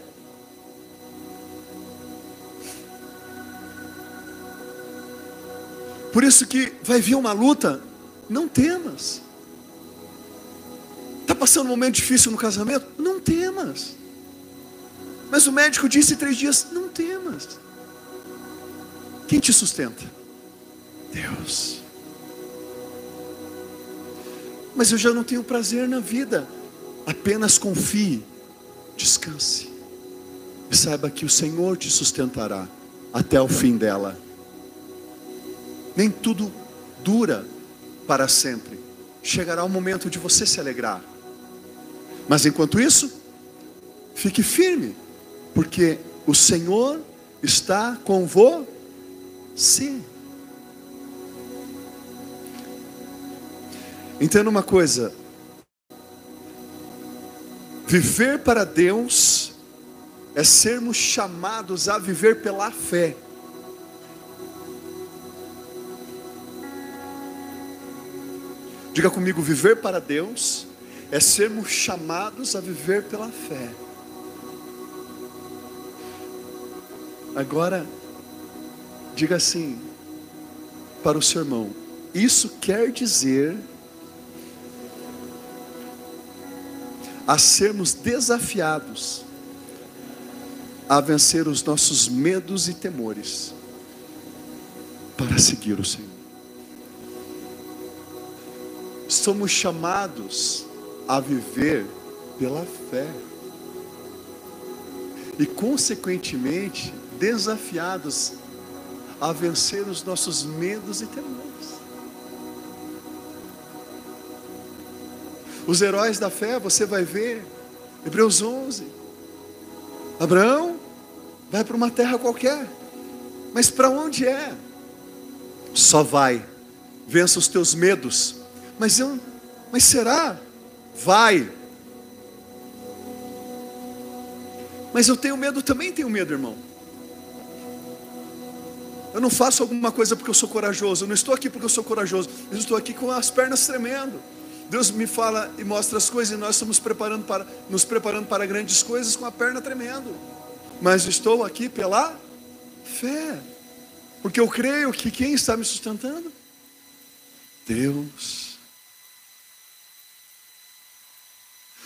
Por isso que vai vir uma luta, não temas. Está passando um momento difícil no casamento? Não temas. Mas o médico disse 3 dias, não temas. Quem te sustenta? Deus. Mas eu já não tenho prazer na vida. Apenas confie, descanse. E saiba que o Senhor te sustentará até o fim dela. Nem tudo dura para sempre. Chegará o momento de você se alegrar. Mas enquanto isso, fique firme, porque o Senhor está com você. Entenda uma coisa: viver para Deus é sermos chamados a viver pela fé. Diga comigo, viver para Deus é sermos chamados a viver pela fé. Agora, diga assim para o seu irmão: isso quer dizer a sermos desafiados a vencer os nossos medos e temores para seguir o Senhor. Somos chamados a viver pela fé e consequentemente desafiados a vencer os nossos medos e temores. Os heróis da fé, você vai ver, Hebreus 11, Abraão vai para uma terra qualquer, mas para onde é? Só vai, vença os teus medos. Mas será? Vai. Mas eu tenho medo, também tenho medo, irmão. Eu não faço alguma coisa porque eu sou corajoso. Eu não estou aqui porque eu sou corajoso. Eu estou aqui com as pernas tremendo. Deus me fala e mostra as coisas, e nós estamos nos preparando para grandes coisas com a perna tremendo. Mas estou aqui pela fé, porque eu creio que quem está me sustentando? Deus.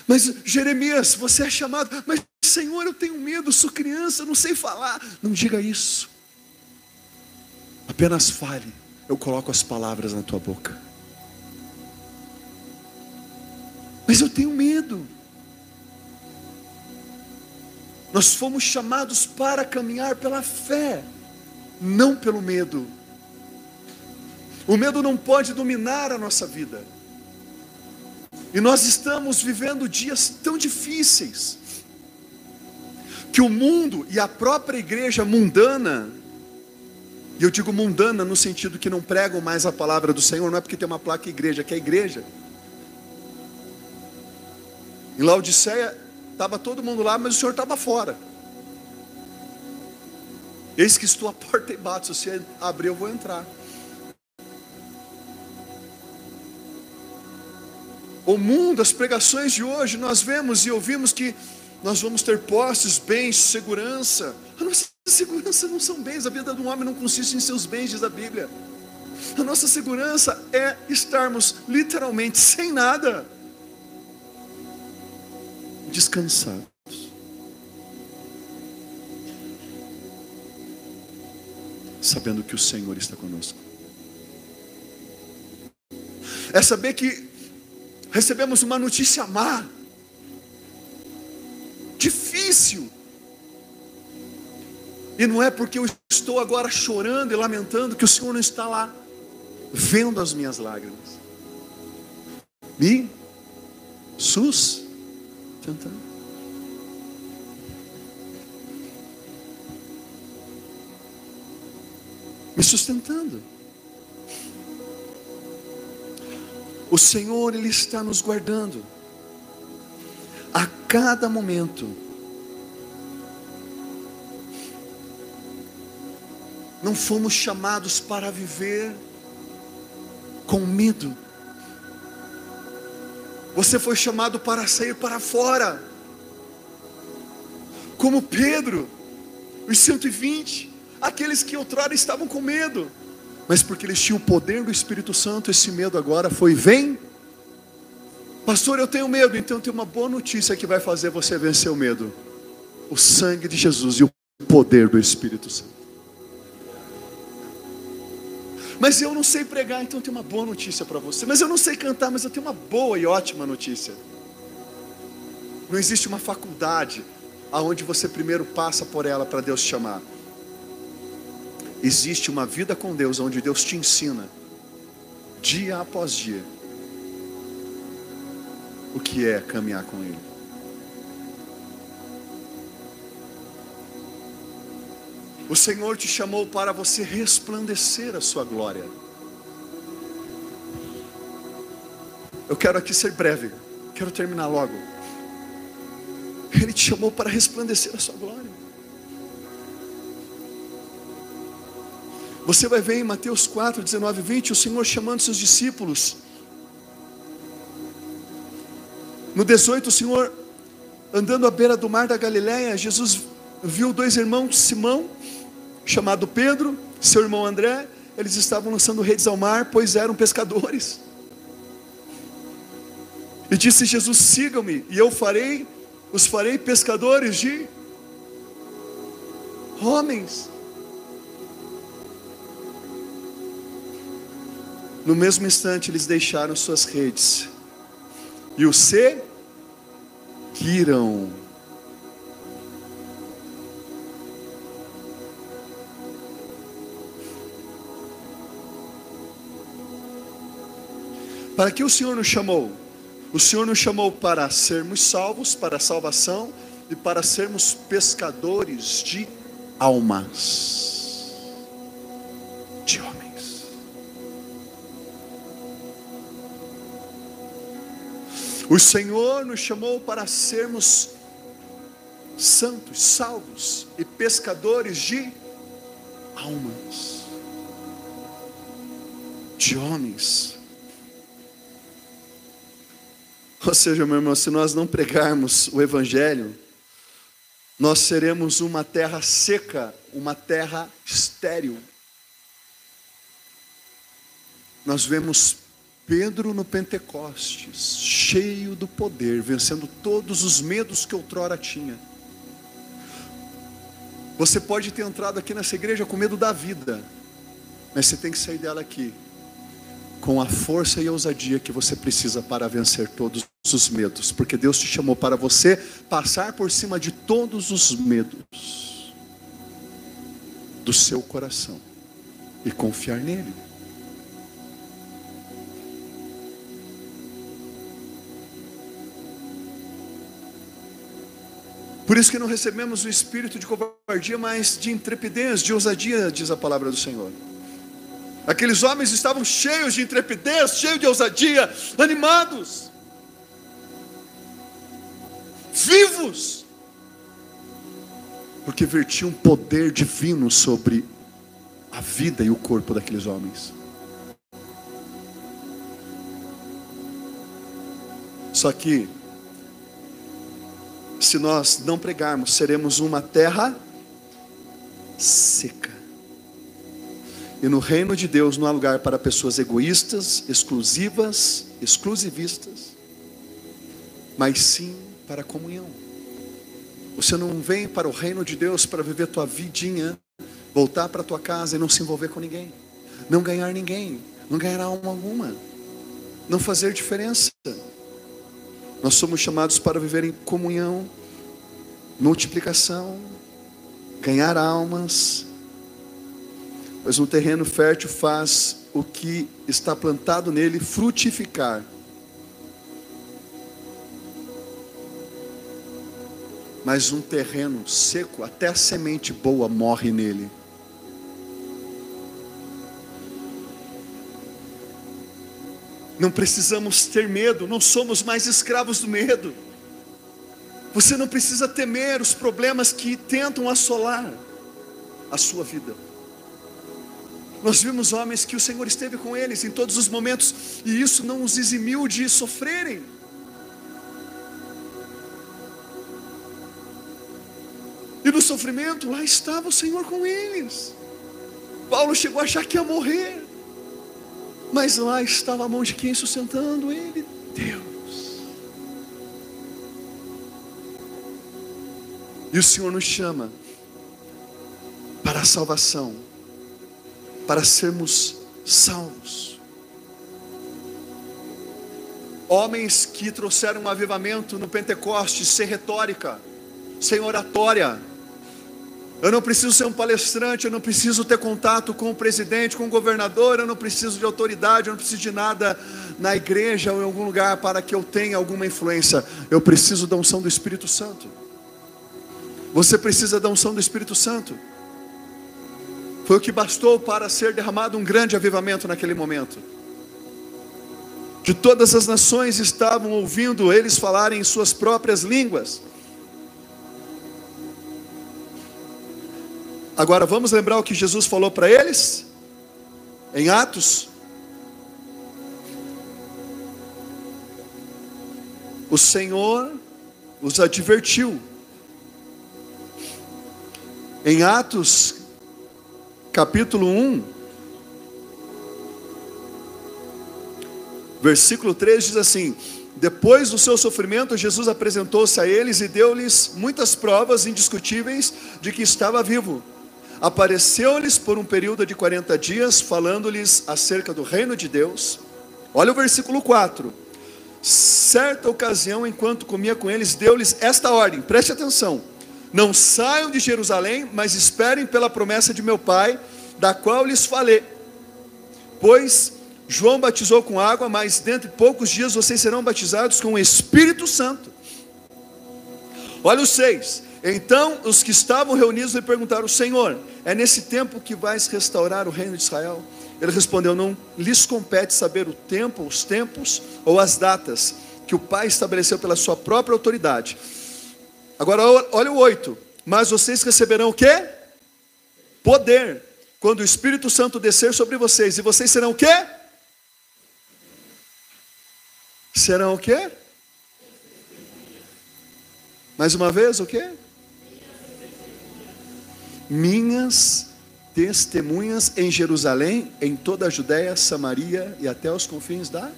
Mas Jeremias, você é chamado, mas Senhor, eu tenho medo, sou criança, não sei falar. Não diga isso. Apenas fale, eu coloco as palavras na tua boca. Mas eu tenho medo. Nós fomos chamados para caminhar pela fé, não pelo medo. O medo não pode dominar a nossa vida. E nós estamos vivendo dias tão difíceis, que o mundo e a própria igreja mundana, e eu digo mundana no sentido que não pregam mais a palavra do Senhor, não é porque tem uma placa igreja, que é igreja. Em Laodiceia, estava todo mundo lá, mas o Senhor estava fora. Eis que estou à porta e bato, se você abrir eu vou entrar. O mundo, as pregações de hoje, nós vemos e ouvimos que nós vamos ter posses, bens, segurança. A nossa segurança não são bens, a vida do homem não consiste em seus bens, diz a Bíblia. A nossa segurança é estarmos literalmente sem nada, descansados. Sabendo que o Senhor está conosco. É saber que recebemos uma notícia má, difícil, e não é porque eu estou agora chorando e lamentando que o Senhor não está lá, vendo as minhas lágrimas, me sustentando. Me sustentando. O Senhor, Ele está nos guardando a cada momento. Não fomos chamados para viver com medo. Você foi chamado para sair para fora. Como Pedro, os 120, aqueles que outrora estavam com medo, mas porque eles tinham o poder do Espírito Santo, esse medo agora foi: vem. Pastor, eu tenho medo. Então tem uma boa notícia que vai fazer você vencer o medo: o sangue de Jesus e o poder do Espírito Santo. Mas eu não sei pregar, então tem uma boa notícia para você. Mas eu não sei cantar, mas eu tenho uma boa e ótima notícia. Não existe uma faculdade aonde você primeiro passa por ela para Deus te chamar. Existe uma vida com Deus, onde Deus te ensina, dia após dia, o que é caminhar com Ele. O Senhor te chamou para você resplandecer a sua glória. Eu quero aqui ser breve, quero terminar logo. Ele te chamou para resplandecer a sua glória. Você vai ver em Mateus 4, 19 e 20, o Senhor chamando seus discípulos. No 18, o Senhor andando à beira do mar da Galileia, Jesus viu dois irmãos, Simão, chamado Pedro, seu irmão André. Eles estavam lançando redes ao mar, pois eram pescadores. E disse Jesus: sigam-me, e eu os farei pescadores de homens. No mesmo instante eles deixaram suas redes e o seguiram. Para que o Senhor nos chamou? O Senhor nos chamou para sermos salvos, para a salvação, e para sermos pescadores de almas, de homens. O Senhor nos chamou para sermos santos, salvos e pescadores de almas, de homens. Ou seja, meu irmão, se nós não pregarmos o Evangelho, nós seremos uma terra seca, uma terra estéril. Nós vemos Pedro no Pentecostes, cheio do poder, vencendo todos os medos que outrora tinha. Você pode ter entrado aqui nessa igreja com medo da vida, mas você tem que sair dela aqui com a força e a ousadia que você precisa para vencer todos os medos, porque Deus te chamou para você passar por cima de todos os medos do seu coração e confiar nele. Por isso que não recebemos o espírito de covardia, mas de intrepidez, de ousadia, diz a palavra do Senhor. Aqueles homens estavam cheios de intrepidez, cheios de ousadia, animados, vivos, porque vertiam um poder divino sobre a vida e o corpo daqueles homens. Só que, se nós não pregarmos, seremos uma terra seca. E no reino de Deus não há lugar para pessoas egoístas, exclusivas, exclusivistas, mas sim para a comunhão. Você não vem para o reino de Deus para viver tua vidinha, voltar para tua casa e não se envolver com ninguém, não ganhar ninguém, não ganhar alma alguma, não fazer diferença. Nós somos chamados para viver em comunhão, multiplicação, ganhar almas. Pois um terreno fértil faz o que está plantado nele frutificar. Mas um terreno seco, até a semente boa morre nele. Não precisamos ter medo, não somos mais escravos do medo. Você não precisa temer os problemas que tentam assolar a sua vida. Nós vimos homens que o Senhor esteve com eles em todos os momentos, e isso não os eximiu de sofrerem. E no sofrimento, lá estava o Senhor com eles. Paulo chegou a achar que ia morrer, mas lá estava a mão de quem sustentando ele? Deus. E o Senhor nos chama para a salvação, para sermos salvos. Homens que trouxeram um avivamento no Pentecostes sem retórica, sem oratória. Eu não preciso ser um palestrante, eu não preciso ter contato com o presidente, com o governador, eu não preciso de autoridade, eu não preciso de nada na igreja ou em algum lugar para que eu tenha alguma influência. Eu preciso da unção do Espírito Santo. Você precisa da unção do Espírito Santo. Foi o que bastou para ser derramado um grande avivamento naquele momento. De todas as nações estavam ouvindo eles falarem em suas próprias línguas. Agora vamos lembrar o que Jesus falou para eles? Em Atos. O Senhor os advertiu. Em Atos, capítulo 1, versículo 3 diz assim: depois do seu sofrimento, Jesus apresentou-se a eles e deu-lhes muitas provas indiscutíveis de que estava vivo. Apareceu-lhes por um período de 40 dias, falando-lhes acerca do reino de Deus. Olha o versículo 4. Certa ocasião, enquanto comia com eles, deu-lhes esta ordem, preste atenção: não saiam de Jerusalém, mas esperem pela promessa de meu Pai, da qual lhes falei. Pois João batizou com água, mas dentro de poucos dias vocês serão batizados com o Espírito Santo. Olha o 6. Então os que estavam reunidos lhe perguntaram: Senhor, é nesse tempo que vais restaurar o reino de Israel? Ele respondeu: não lhes compete saber o tempo, os tempos ou as datas que o Pai estabeleceu pela sua própria autoridade. Agora olha o 8. Mas vocês receberão o quê? Poder, quando o Espírito Santo descer sobre vocês. E vocês serão o quê? Serão o quê? Mais uma vez, o quê? Minhas testemunhas em Jerusalém, em toda a Judéia, Samaria e até os confins da...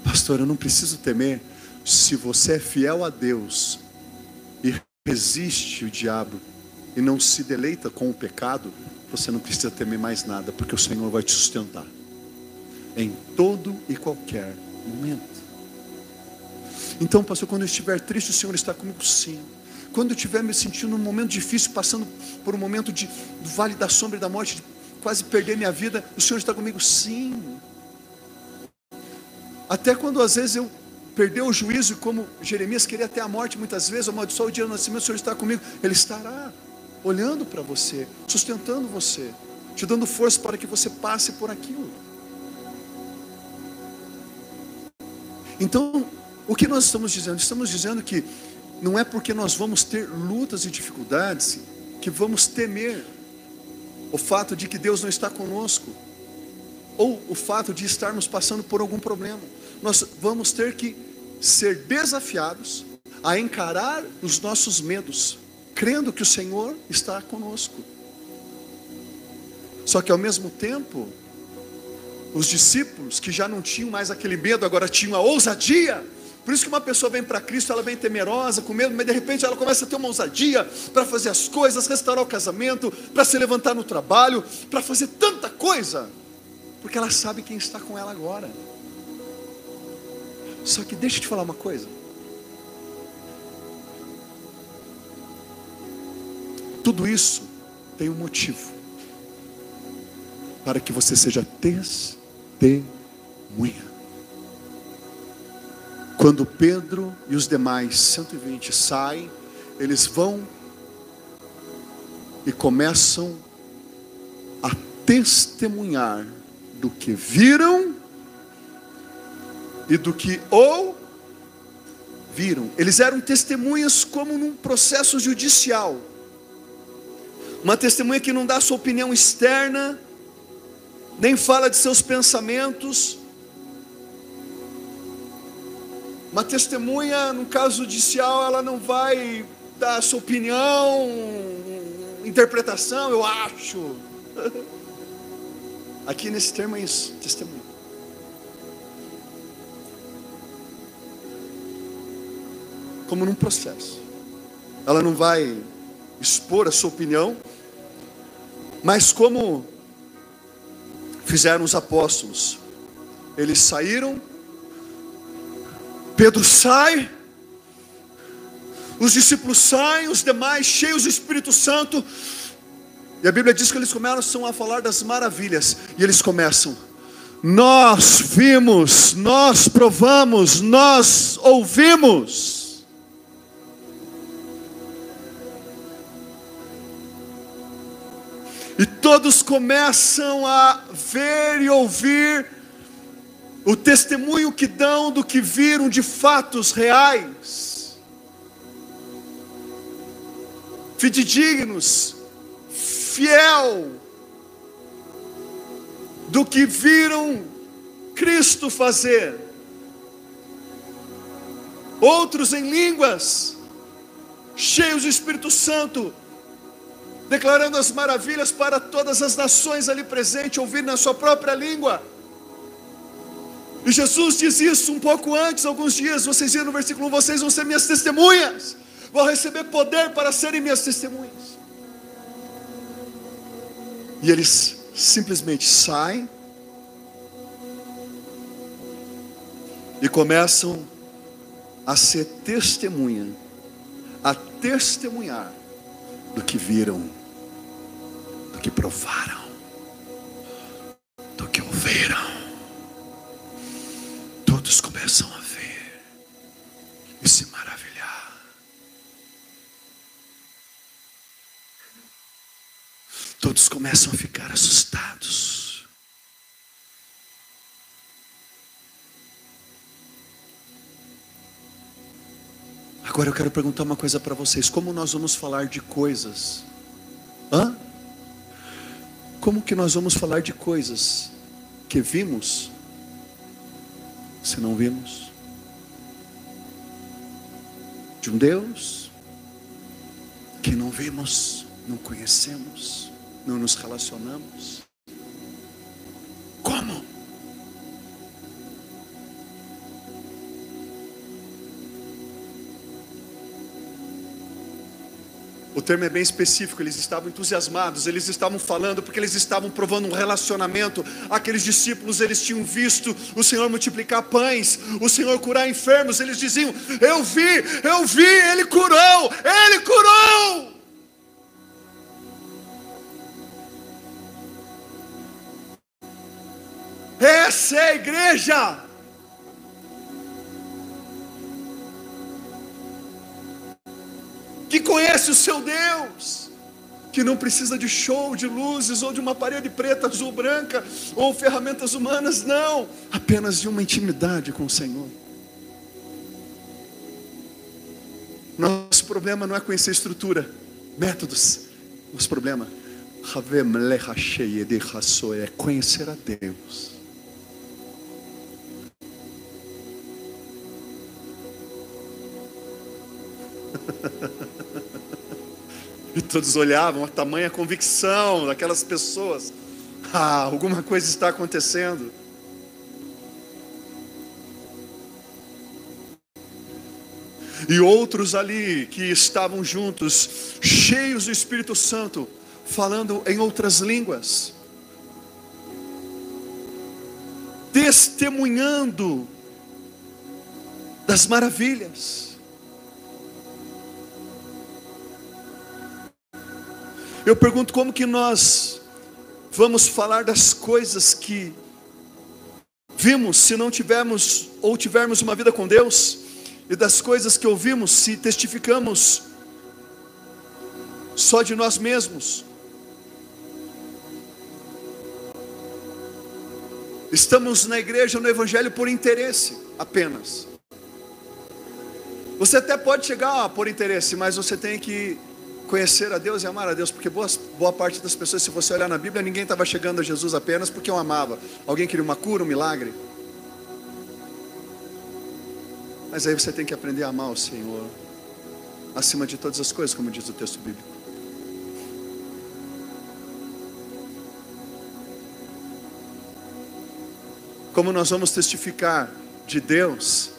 Pastor, eu não preciso temer. Se você é fiel a Deus e resiste o diabo e não se deleita com o pecado, você não precisa temer mais nada, porque o Senhor vai te sustentar em todo e qualquer momento. Então, pastor, quando eu estiver triste, o Senhor está comigo? Sim. Quando eu estiver me sentindo num momento difícil, passando por um momento do vale da sombra e da morte, de quase perder minha vida, o Senhor está comigo? Sim. Até quando às vezes eu perder o juízo, como Jeremias queria até a morte muitas vezes, amaldiçoar o dia do nascimento, o Senhor está comigo. Ele estará olhando para você, sustentando você, te dando força para que você passe por aquilo. Então, o que nós estamos dizendo? Estamos dizendo que não é porque nós vamos ter lutas e dificuldades que vamos temer o fato de que Deus não está conosco, ou o fato de estarmos passando por algum problema. Nós vamos ter que ser desafiados a encarar os nossos medos, crendo que o Senhor está conosco. Só que ao mesmo tempo, os discípulos que já não tinham mais aquele medo, agora tinham a ousadia. Por isso que uma pessoa vem para Cristo, ela vem temerosa, com medo, mas de repente ela começa a ter uma ousadia para fazer as coisas, restaurar o casamento, para se levantar no trabalho, para fazer tanta coisa, porque ela sabe quem está com ela agora. Só que deixa eu te falar uma coisa. Tudo isso tem um motivo, para que você seja testemunha. Quando Pedro e os demais 120 saem, eles vão e começam a testemunhar do que viram e do que ouviram. viram. Eles eram testemunhas como num processo judicial. Uma testemunha que não dá sua opinião externa, nem fala de seus pensamentos. Uma testemunha, no caso judicial, ela não vai dar sua opinião, interpretação, eu acho. Aqui nesse termo é isso, testemunha. Como num processo. Ela não vai expor a sua opinião, mas como fizeram os apóstolos. Eles saíram, Pedro sai, os discípulos saem, os demais cheios do Espírito Santo, e a Bíblia diz que eles começam a falar das maravilhas, e eles começam: nós vimos, nós provamos, nós ouvimos. E todos começam a ver e ouvir o testemunho que dão do que viram de fatos reais, fidedignos, fiel, do que viram Cristo fazer. Outros em línguas, cheios do Espírito Santo, declarando as maravilhas para todas as nações ali presentes, ouvindo na sua própria língua. E Jesus diz isso um pouco antes, alguns dias, vocês viram no versículo 1, vocês vão ser minhas testemunhas, vão receber poder para serem minhas testemunhas. E eles simplesmente saem e começam a ser testemunha, a testemunhar do que viram, do que provaram, do que ouviram. Todos começam a ver e se maravilhar. Todos começam a ficar assustados. Agora eu quero perguntar uma coisa para vocês: como nós vamos falar de coisas? Como que nós vamos falar de coisas que vimos, se não vimos? De um Deus que não vimos, não conhecemos, não nos relacionamos. Como? O termo é bem específico, eles estavam entusiasmados, eles estavam falando porque eles estavam provando um relacionamento. Aqueles discípulos, eles tinham visto o Senhor multiplicar pães, o Senhor curar enfermos. Eles diziam: eu vi, Ele curou, Ele curou. Essa é a igreja. Que conhece o seu Deus, que não precisa de show, de luzes, ou de uma parede preta, azul, branca, ou ferramentas humanas, não, apenas de uma intimidade com o Senhor. Nosso problema não é conhecer estrutura, métodos. Nosso problema é conhecer a Deus. E todos olhavam, a tamanha convicção daquelas pessoas. Alguma coisa está acontecendo. E outros ali que estavam juntos, cheios do Espírito Santo, falando em outras línguas, testemunhando das maravilhas. Eu pergunto, como que nós vamos falar das coisas que vimos se não tivermos ou tivermos uma vida com Deus, e das coisas que ouvimos se testificamos só de nós mesmos? Estamos na igreja, no evangelho por interesse apenas. Você até pode chegar a pôr interesse, mas você tem que conhecer a Deus e amar a Deus, porque boa parte das pessoas, se você olhar na Bíblia, ninguém estava chegando a Jesus apenas porque o amava. Alguém queria uma cura, um milagre. Mas aí você tem que aprender a amar o Senhor acima de todas as coisas, como diz o texto bíblico. Como nós vamos testificar de Deus?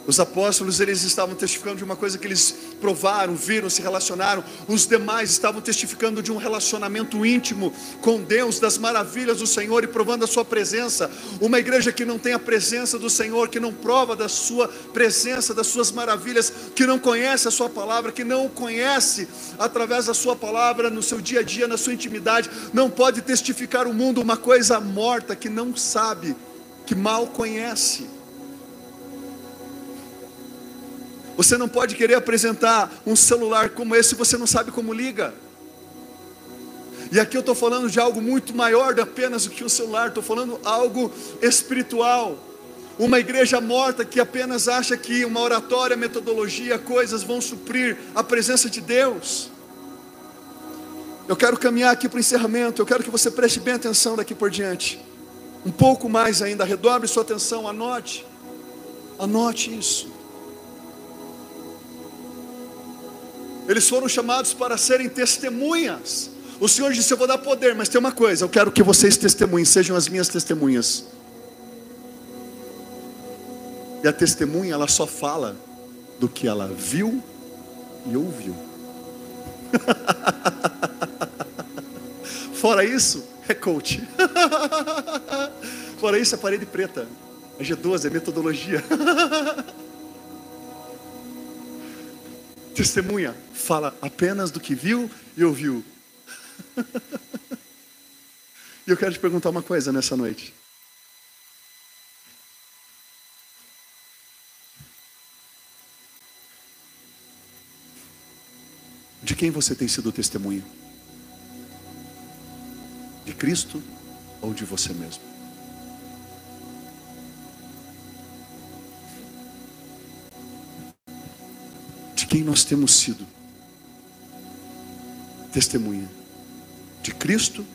Os apóstolos, eles estavam testificando de uma coisa que eles provaram, viram, se relacionaram. Os demais estavam testificando de um relacionamento íntimo com Deus, das maravilhas do Senhor e provando a sua presença. Uma igreja que não tem a presença do Senhor, que não prova da sua presença, das suas maravilhas, que não conhece a sua palavra, que não o conhece através da sua palavra no seu dia a dia, na sua intimidade, não pode testificar ao mundo uma coisa morta que não sabe, que mal conhece. Você não pode querer apresentar um celular como esse se você não sabe como liga. E aqui eu estou falando de algo muito maior do apenas do que o celular. Estou falando algo espiritual. Uma igreja morta que apenas acha que uma oratória, metodologia, coisas vão suprir a presença de Deus. Eu quero caminhar aqui para o encerramento. Eu quero que você preste bem atenção daqui por diante. Um pouco mais ainda, redobre sua atenção, anote. Anote isso. Eles foram chamados para serem testemunhas. O Senhor disse: eu vou dar poder, mas tem uma coisa, eu quero que vocês testemunhem, sejam as minhas testemunhas. E a testemunha, ela só fala do que ela viu e ouviu. Fora isso, é coach. Fora isso, é parede preta, é G12, é metodologia. Testemunha fala apenas do que viu e ouviu. E eu quero te perguntar uma coisa nessa noite. De quem você tem sido testemunha? De Cristo ou de você mesmo? Quem nós temos sido testemunha? De Cristo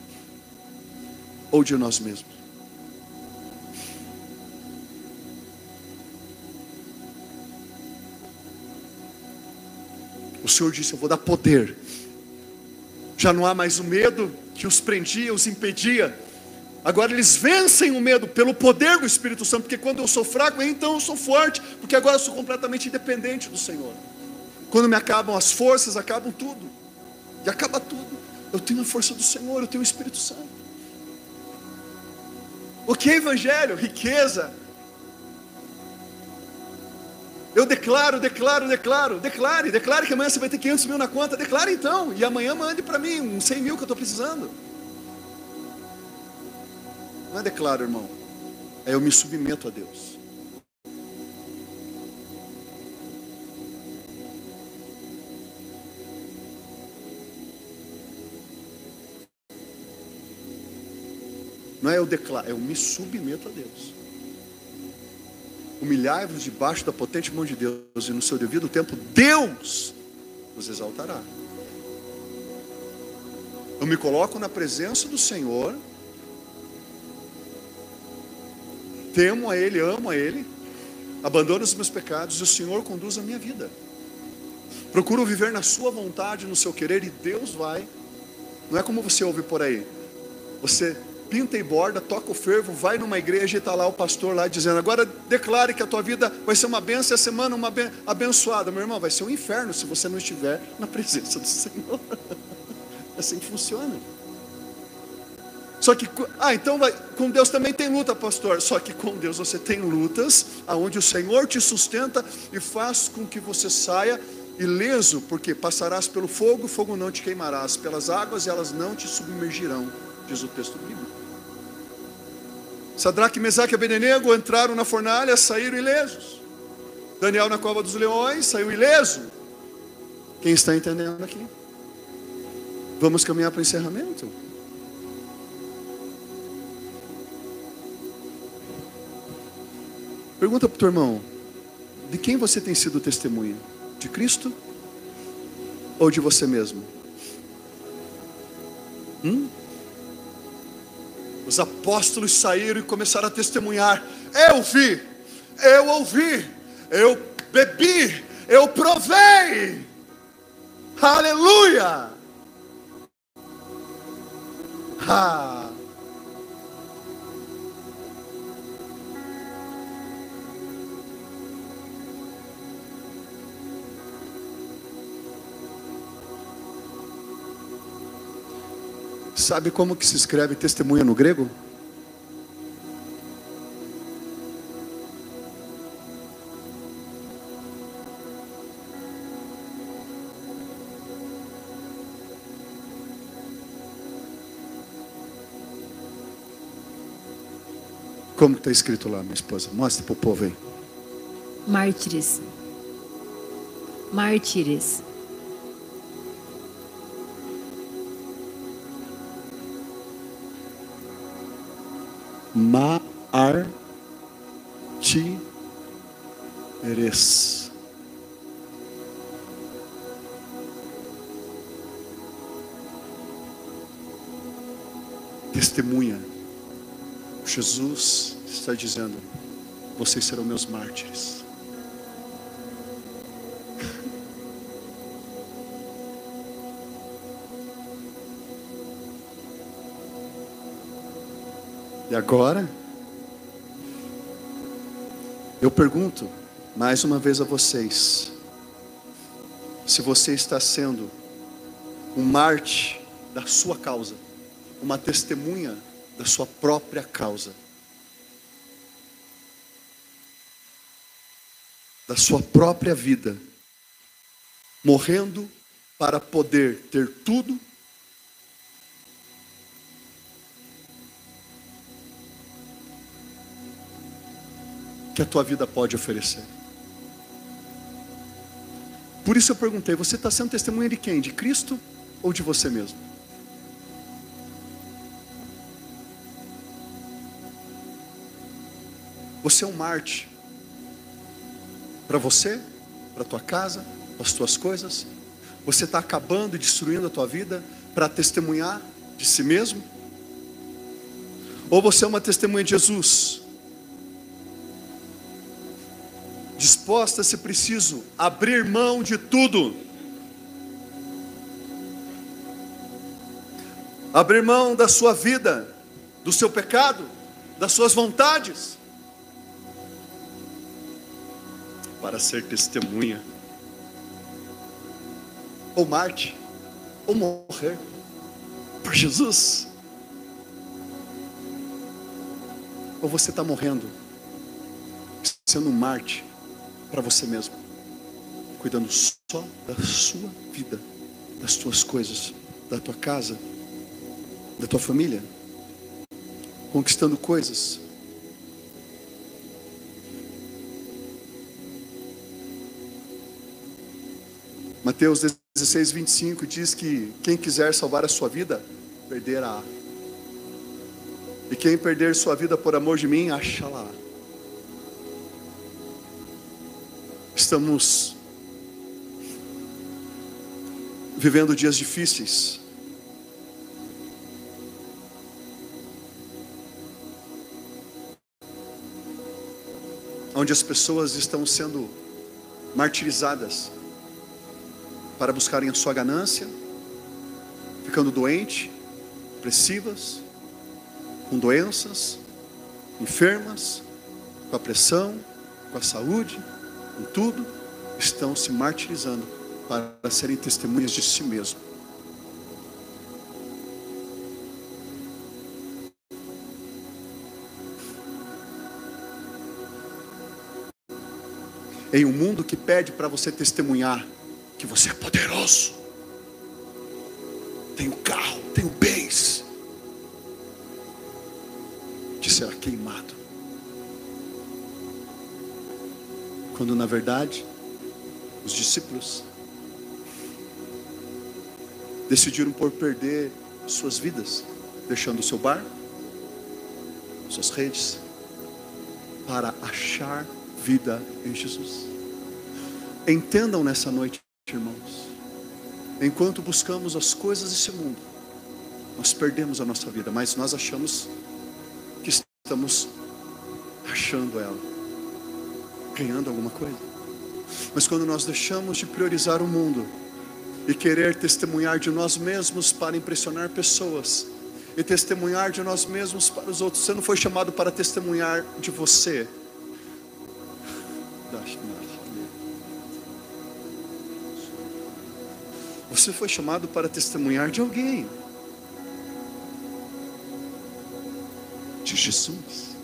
ou de nós mesmos? O Senhor disse: eu vou dar poder. Já não há mais o medo que os prendia, os impedia. Agora eles vencem o medo pelo poder do Espírito Santo, porque quando eu sou fraco, então eu sou forte, porque agora eu sou completamente independente do Senhor. Quando me acabam as forças, acabam tudo. E acaba tudo. Eu tenho a força do Senhor, eu tenho o Espírito Santo. O que é evangelho? Riqueza. Eu declare que amanhã você vai ter 500 mil na conta. Declare então, e amanhã mande para mim uns 100 mil que eu estou precisando. Não é declaro, irmão, é eu me submeto a Deus. Não é eu declaro, é eu me submeto a Deus. Humilhai-vos debaixo da potente mão de Deus, e no seu devido tempo Deus os exaltará. Eu me coloco na presença do Senhor, temo a Ele, amo a Ele, abandono os meus pecados, e o Senhor conduz a minha vida. Procuro viver na sua vontade, no seu querer, e Deus vai. Não é como você ouve por aí. Você pinta e borda, toca o fervo, vai numa igreja e está lá o pastor lá dizendo: agora declare que a tua vida vai ser uma bênção, a semana uma abençoada. Meu irmão, vai ser um inferno se você não estiver na presença do Senhor. É assim que funciona. Só que, então com Deus também tem luta, pastor. Só que com Deus você tem lutas aonde o Senhor te sustenta e faz com que você saia ileso, porque passarás pelo fogo, o fogo não te queimarás, pelas águas, elas não te submergirão, diz o texto bíblico. Sadraque, Mesaque e Abednego entraram na fornalha, saíram ilesos. Daniel na cova dos leões saiu ileso. Quem está entendendo aqui? Vamos caminhar para o encerramento. Pergunta para o teu irmão: De quem você tem sido testemunha? De Cristo ou de você mesmo? Os apóstolos saíram e começaram a testemunhar. Eu vi, eu ouvi, eu bebi, eu provei. Aleluia! Ah. Sabe como que se escreve testemunha no grego? Como está escrito lá, minha esposa? Mostra para o povo aí. Mártires. Mártires. Mártires. Testemunha. Jesus está dizendo: vocês serão meus mártires. E agora, eu pergunto mais uma vez a vocês: se você está sendo um mártir da sua causa, uma testemunha da sua própria causa, da sua própria vida, morrendo para poder ter tudo que a tua vida pode oferecer. Por isso eu perguntei: você está sendo testemunha de quem? De Cristo ou de você mesmo? Você é um mártir para você, para a tua casa, para as tuas coisas? Você está acabando e destruindo a tua vida para testemunhar de si mesmo? Ou você é uma testemunha de Jesus, disposta, se preciso, a abrir mão de tudo, abrir mão da sua vida, do seu pecado, das suas vontades, para ser testemunha, ou mártir, ou morrer por Jesus? Ou você está morrendo, sendo um mártir para você mesmo, cuidando só da sua vida, das tuas coisas, da tua casa, da tua família, conquistando coisas? Mateus 16, 25 diz que quem quiser salvar a sua vida, perderá. E quem perder sua vida por amor de mim, achará. Estamos vivendo dias difíceis. Onde as pessoas estão sendo martirizadas para buscarem a sua ganância, ficando doentes, depressivas, com doenças, enfermas, com a pressão, com a saúde, com tudo, estão se martirizando para serem testemunhas de si mesmo. Em um mundo que pede para você testemunhar que você é poderoso, tem o carro, tem o bens, que será queimado, quando na verdade os discípulos decidiram por perder suas vidas, deixando o seu barco, suas redes, para achar vida em Jesus. Entendam nessa noite, irmãos, enquanto buscamos as coisas desse mundo, nós perdemos a nossa vida, mas nós achamos que estamos achando ela, ganhando alguma coisa. Mas quando nós deixamos de priorizar o mundo e querer testemunhar de nós mesmos para impressionar pessoas, e testemunhar de nós mesmos para os outros, você não foi chamado para testemunhar de você. Você foi chamado para testemunhar de alguém, de Jesus.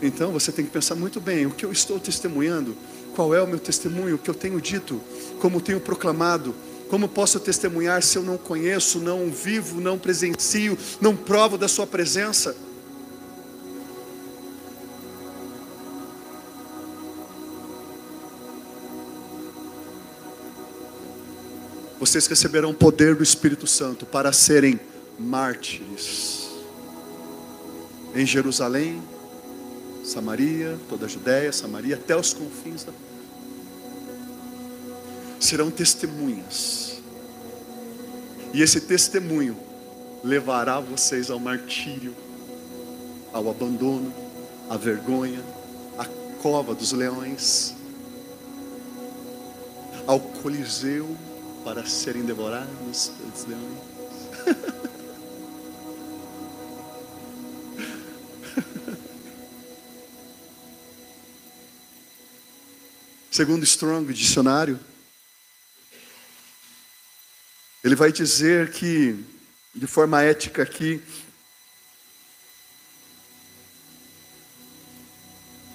Então você tem que pensar muito bem: o que eu estou testemunhando? Qual é o meu testemunho? O que eu tenho dito? Como tenho proclamado? Como posso testemunhar se eu não conheço, não vivo, não presencio, não provo da sua presença? Vocês receberão poder do Espírito Santo para serem mártires em Jerusalém, Samaria, toda a Judéia, Samaria, até os confins da terra. Serão testemunhas, e esse testemunho levará vocês ao martírio, ao abandono, à vergonha, à cova dos leões, ao Coliseu, para serem devorados pelos leões. Segundo Strong Dicionário, ele vai dizer que, de forma ética aqui,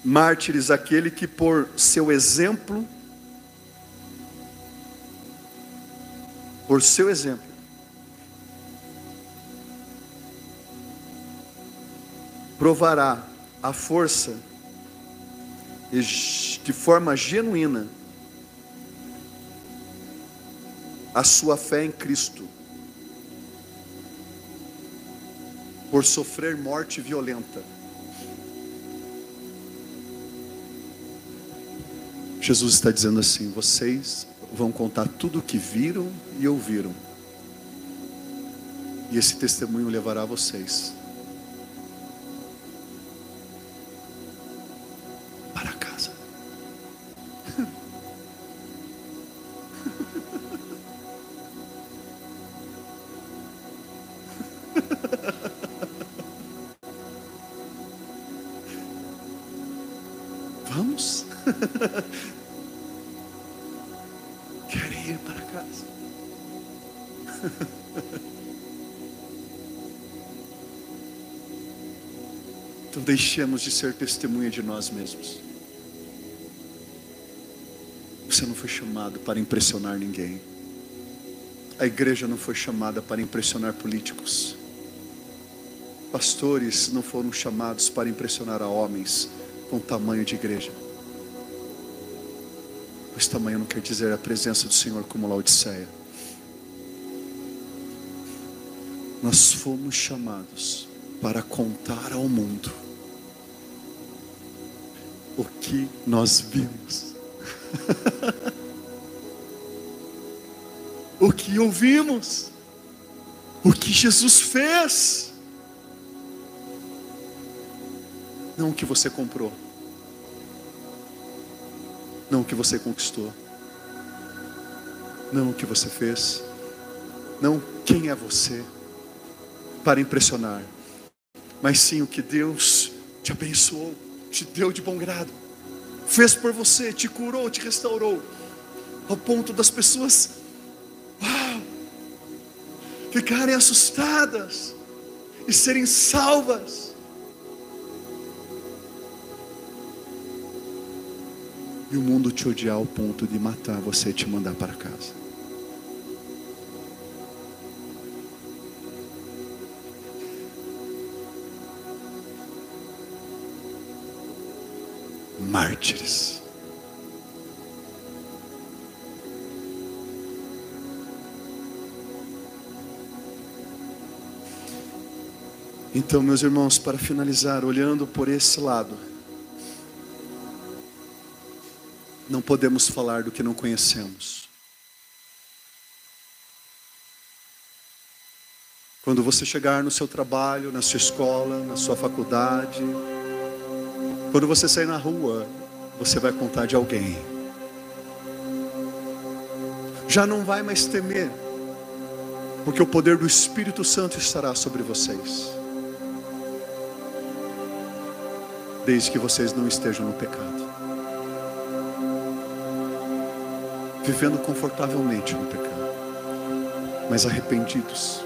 mártires, aquele que por seu exemplo, provará a força e de forma genuína a sua fé em Cristo, por sofrer morte violenta. Jesus está dizendo assim: vocês vão contar tudo o que viram e ouviram, e esse testemunho levará vocês para casa. Vamos? Querem ir para casa? Então deixemos de ser testemunha de nós mesmos. Você não foi chamado para impressionar ninguém. A igreja não foi chamada para impressionar políticos. Pastores não foram chamados para impressionar a homens com tamanho de igreja. Pois tamanho não quer dizer a presença do Senhor como Laodiceia. Nós fomos chamados para contar ao mundo o que nós vimos, o que ouvimos, o que Jesus fez. Não o que você comprou, não o que você conquistou, não o que você fez, não quem é você para impressionar, mas sim o que Deus te abençoou, te deu de bom grado, fez por você, te curou, te restaurou, ao ponto das pessoas ficarem assustadas e serem salvas. E o mundo te odiar ao ponto de matar você e te mandar para casa. Mártires. Então, meus irmãos, para finalizar, olhando por esse lado, Não podemos falar do que não conhecemos. Quando você chegar no seu trabalho, na sua escola, na sua faculdade, quando você sair na rua, você vai contar de alguém. Já não vai mais temer, porque o poder do Espírito Santo estará sobre vocês, desde que vocês não estejam no pecado, vivendo confortavelmente no pecado, mas arrependidos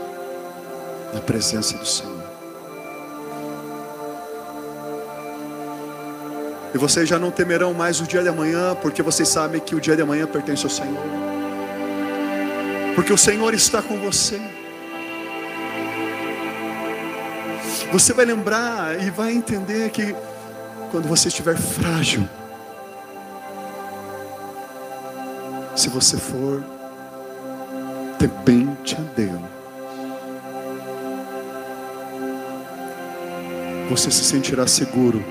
na presença do Senhor. E vocês já não temerão mais o dia de amanhã, porque vocês sabem que o dia de amanhã pertence ao Senhor, porque o Senhor está com você. Você vai lembrar e vai entender que quando você estiver frágil, se você for temente a Deus, você se sentirá seguro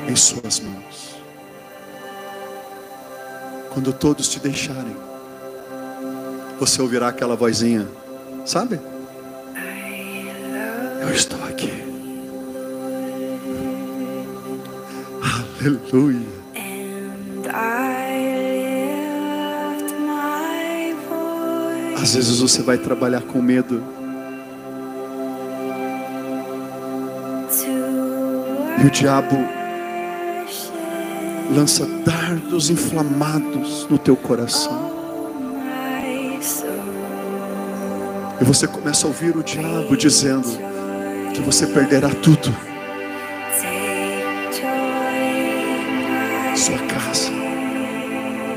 em suas mãos. Quando todos te deixarem, você ouvirá aquela vozinha, sabe? Eu estou aqui. Aleluia. Às vezes você vai trabalhar com medo, e o diabo lança dardos inflamados no teu coração. E você começa a ouvir o diabo dizendo que você perderá tudo. Sua casa,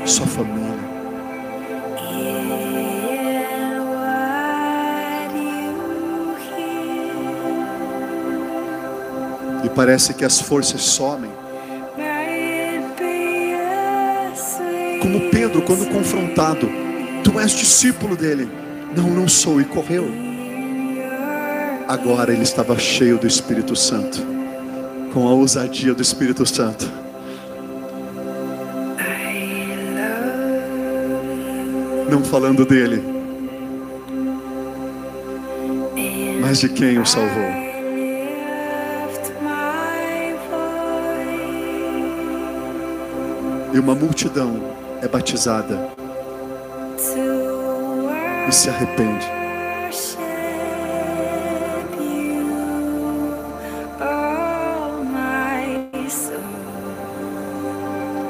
sua família. E parece que as forças somem. Como Pedro, quando confrontado: tu és discípulo dele. Não, não sou, e correu. Agora ele estava cheio do Espírito Santo, com a ousadia do Espírito Santo. Não falando dele, mas de quem o salvou. E uma multidão é batizada e se arrepende.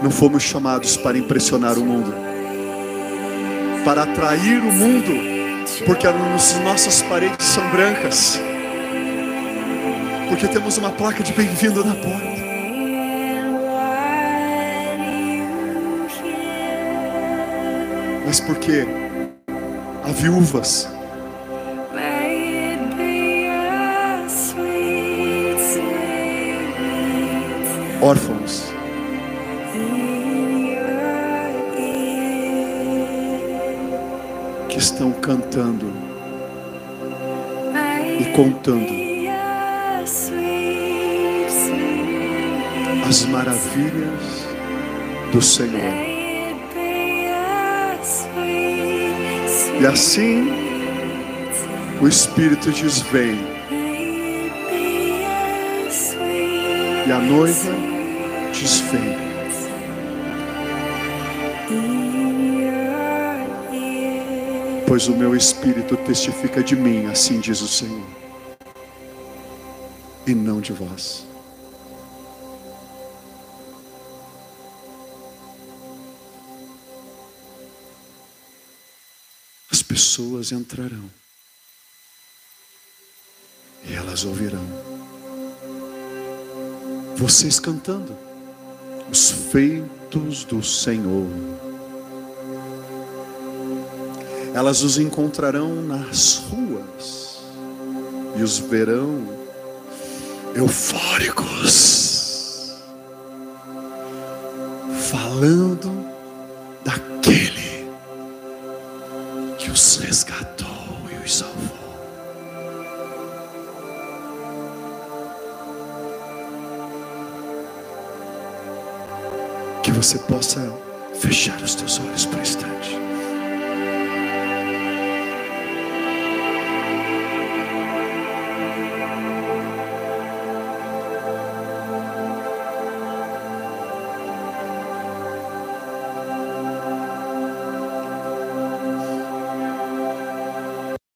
Não fomos chamados para impressionar o mundo, para atrair o mundo, porque as nossas paredes são brancas, porque temos uma placa de bem-vindo na porta. Mas porque há viúvas, órfãos, que estão cantando e contando as maravilhas do Senhor. E assim o Espírito diz: vem. E a noiva diz: vem. Pois o meu Espírito testifica de mim, assim diz o Senhor, e não de vós. As pessoas entrarão e elas ouvirão vocês cantando os feitos do Senhor. Elas os encontrarão nas ruas e os verão eufóricos, falando daquele que os resgatou e os salvou. você possa fechar os teus olhos por um instante.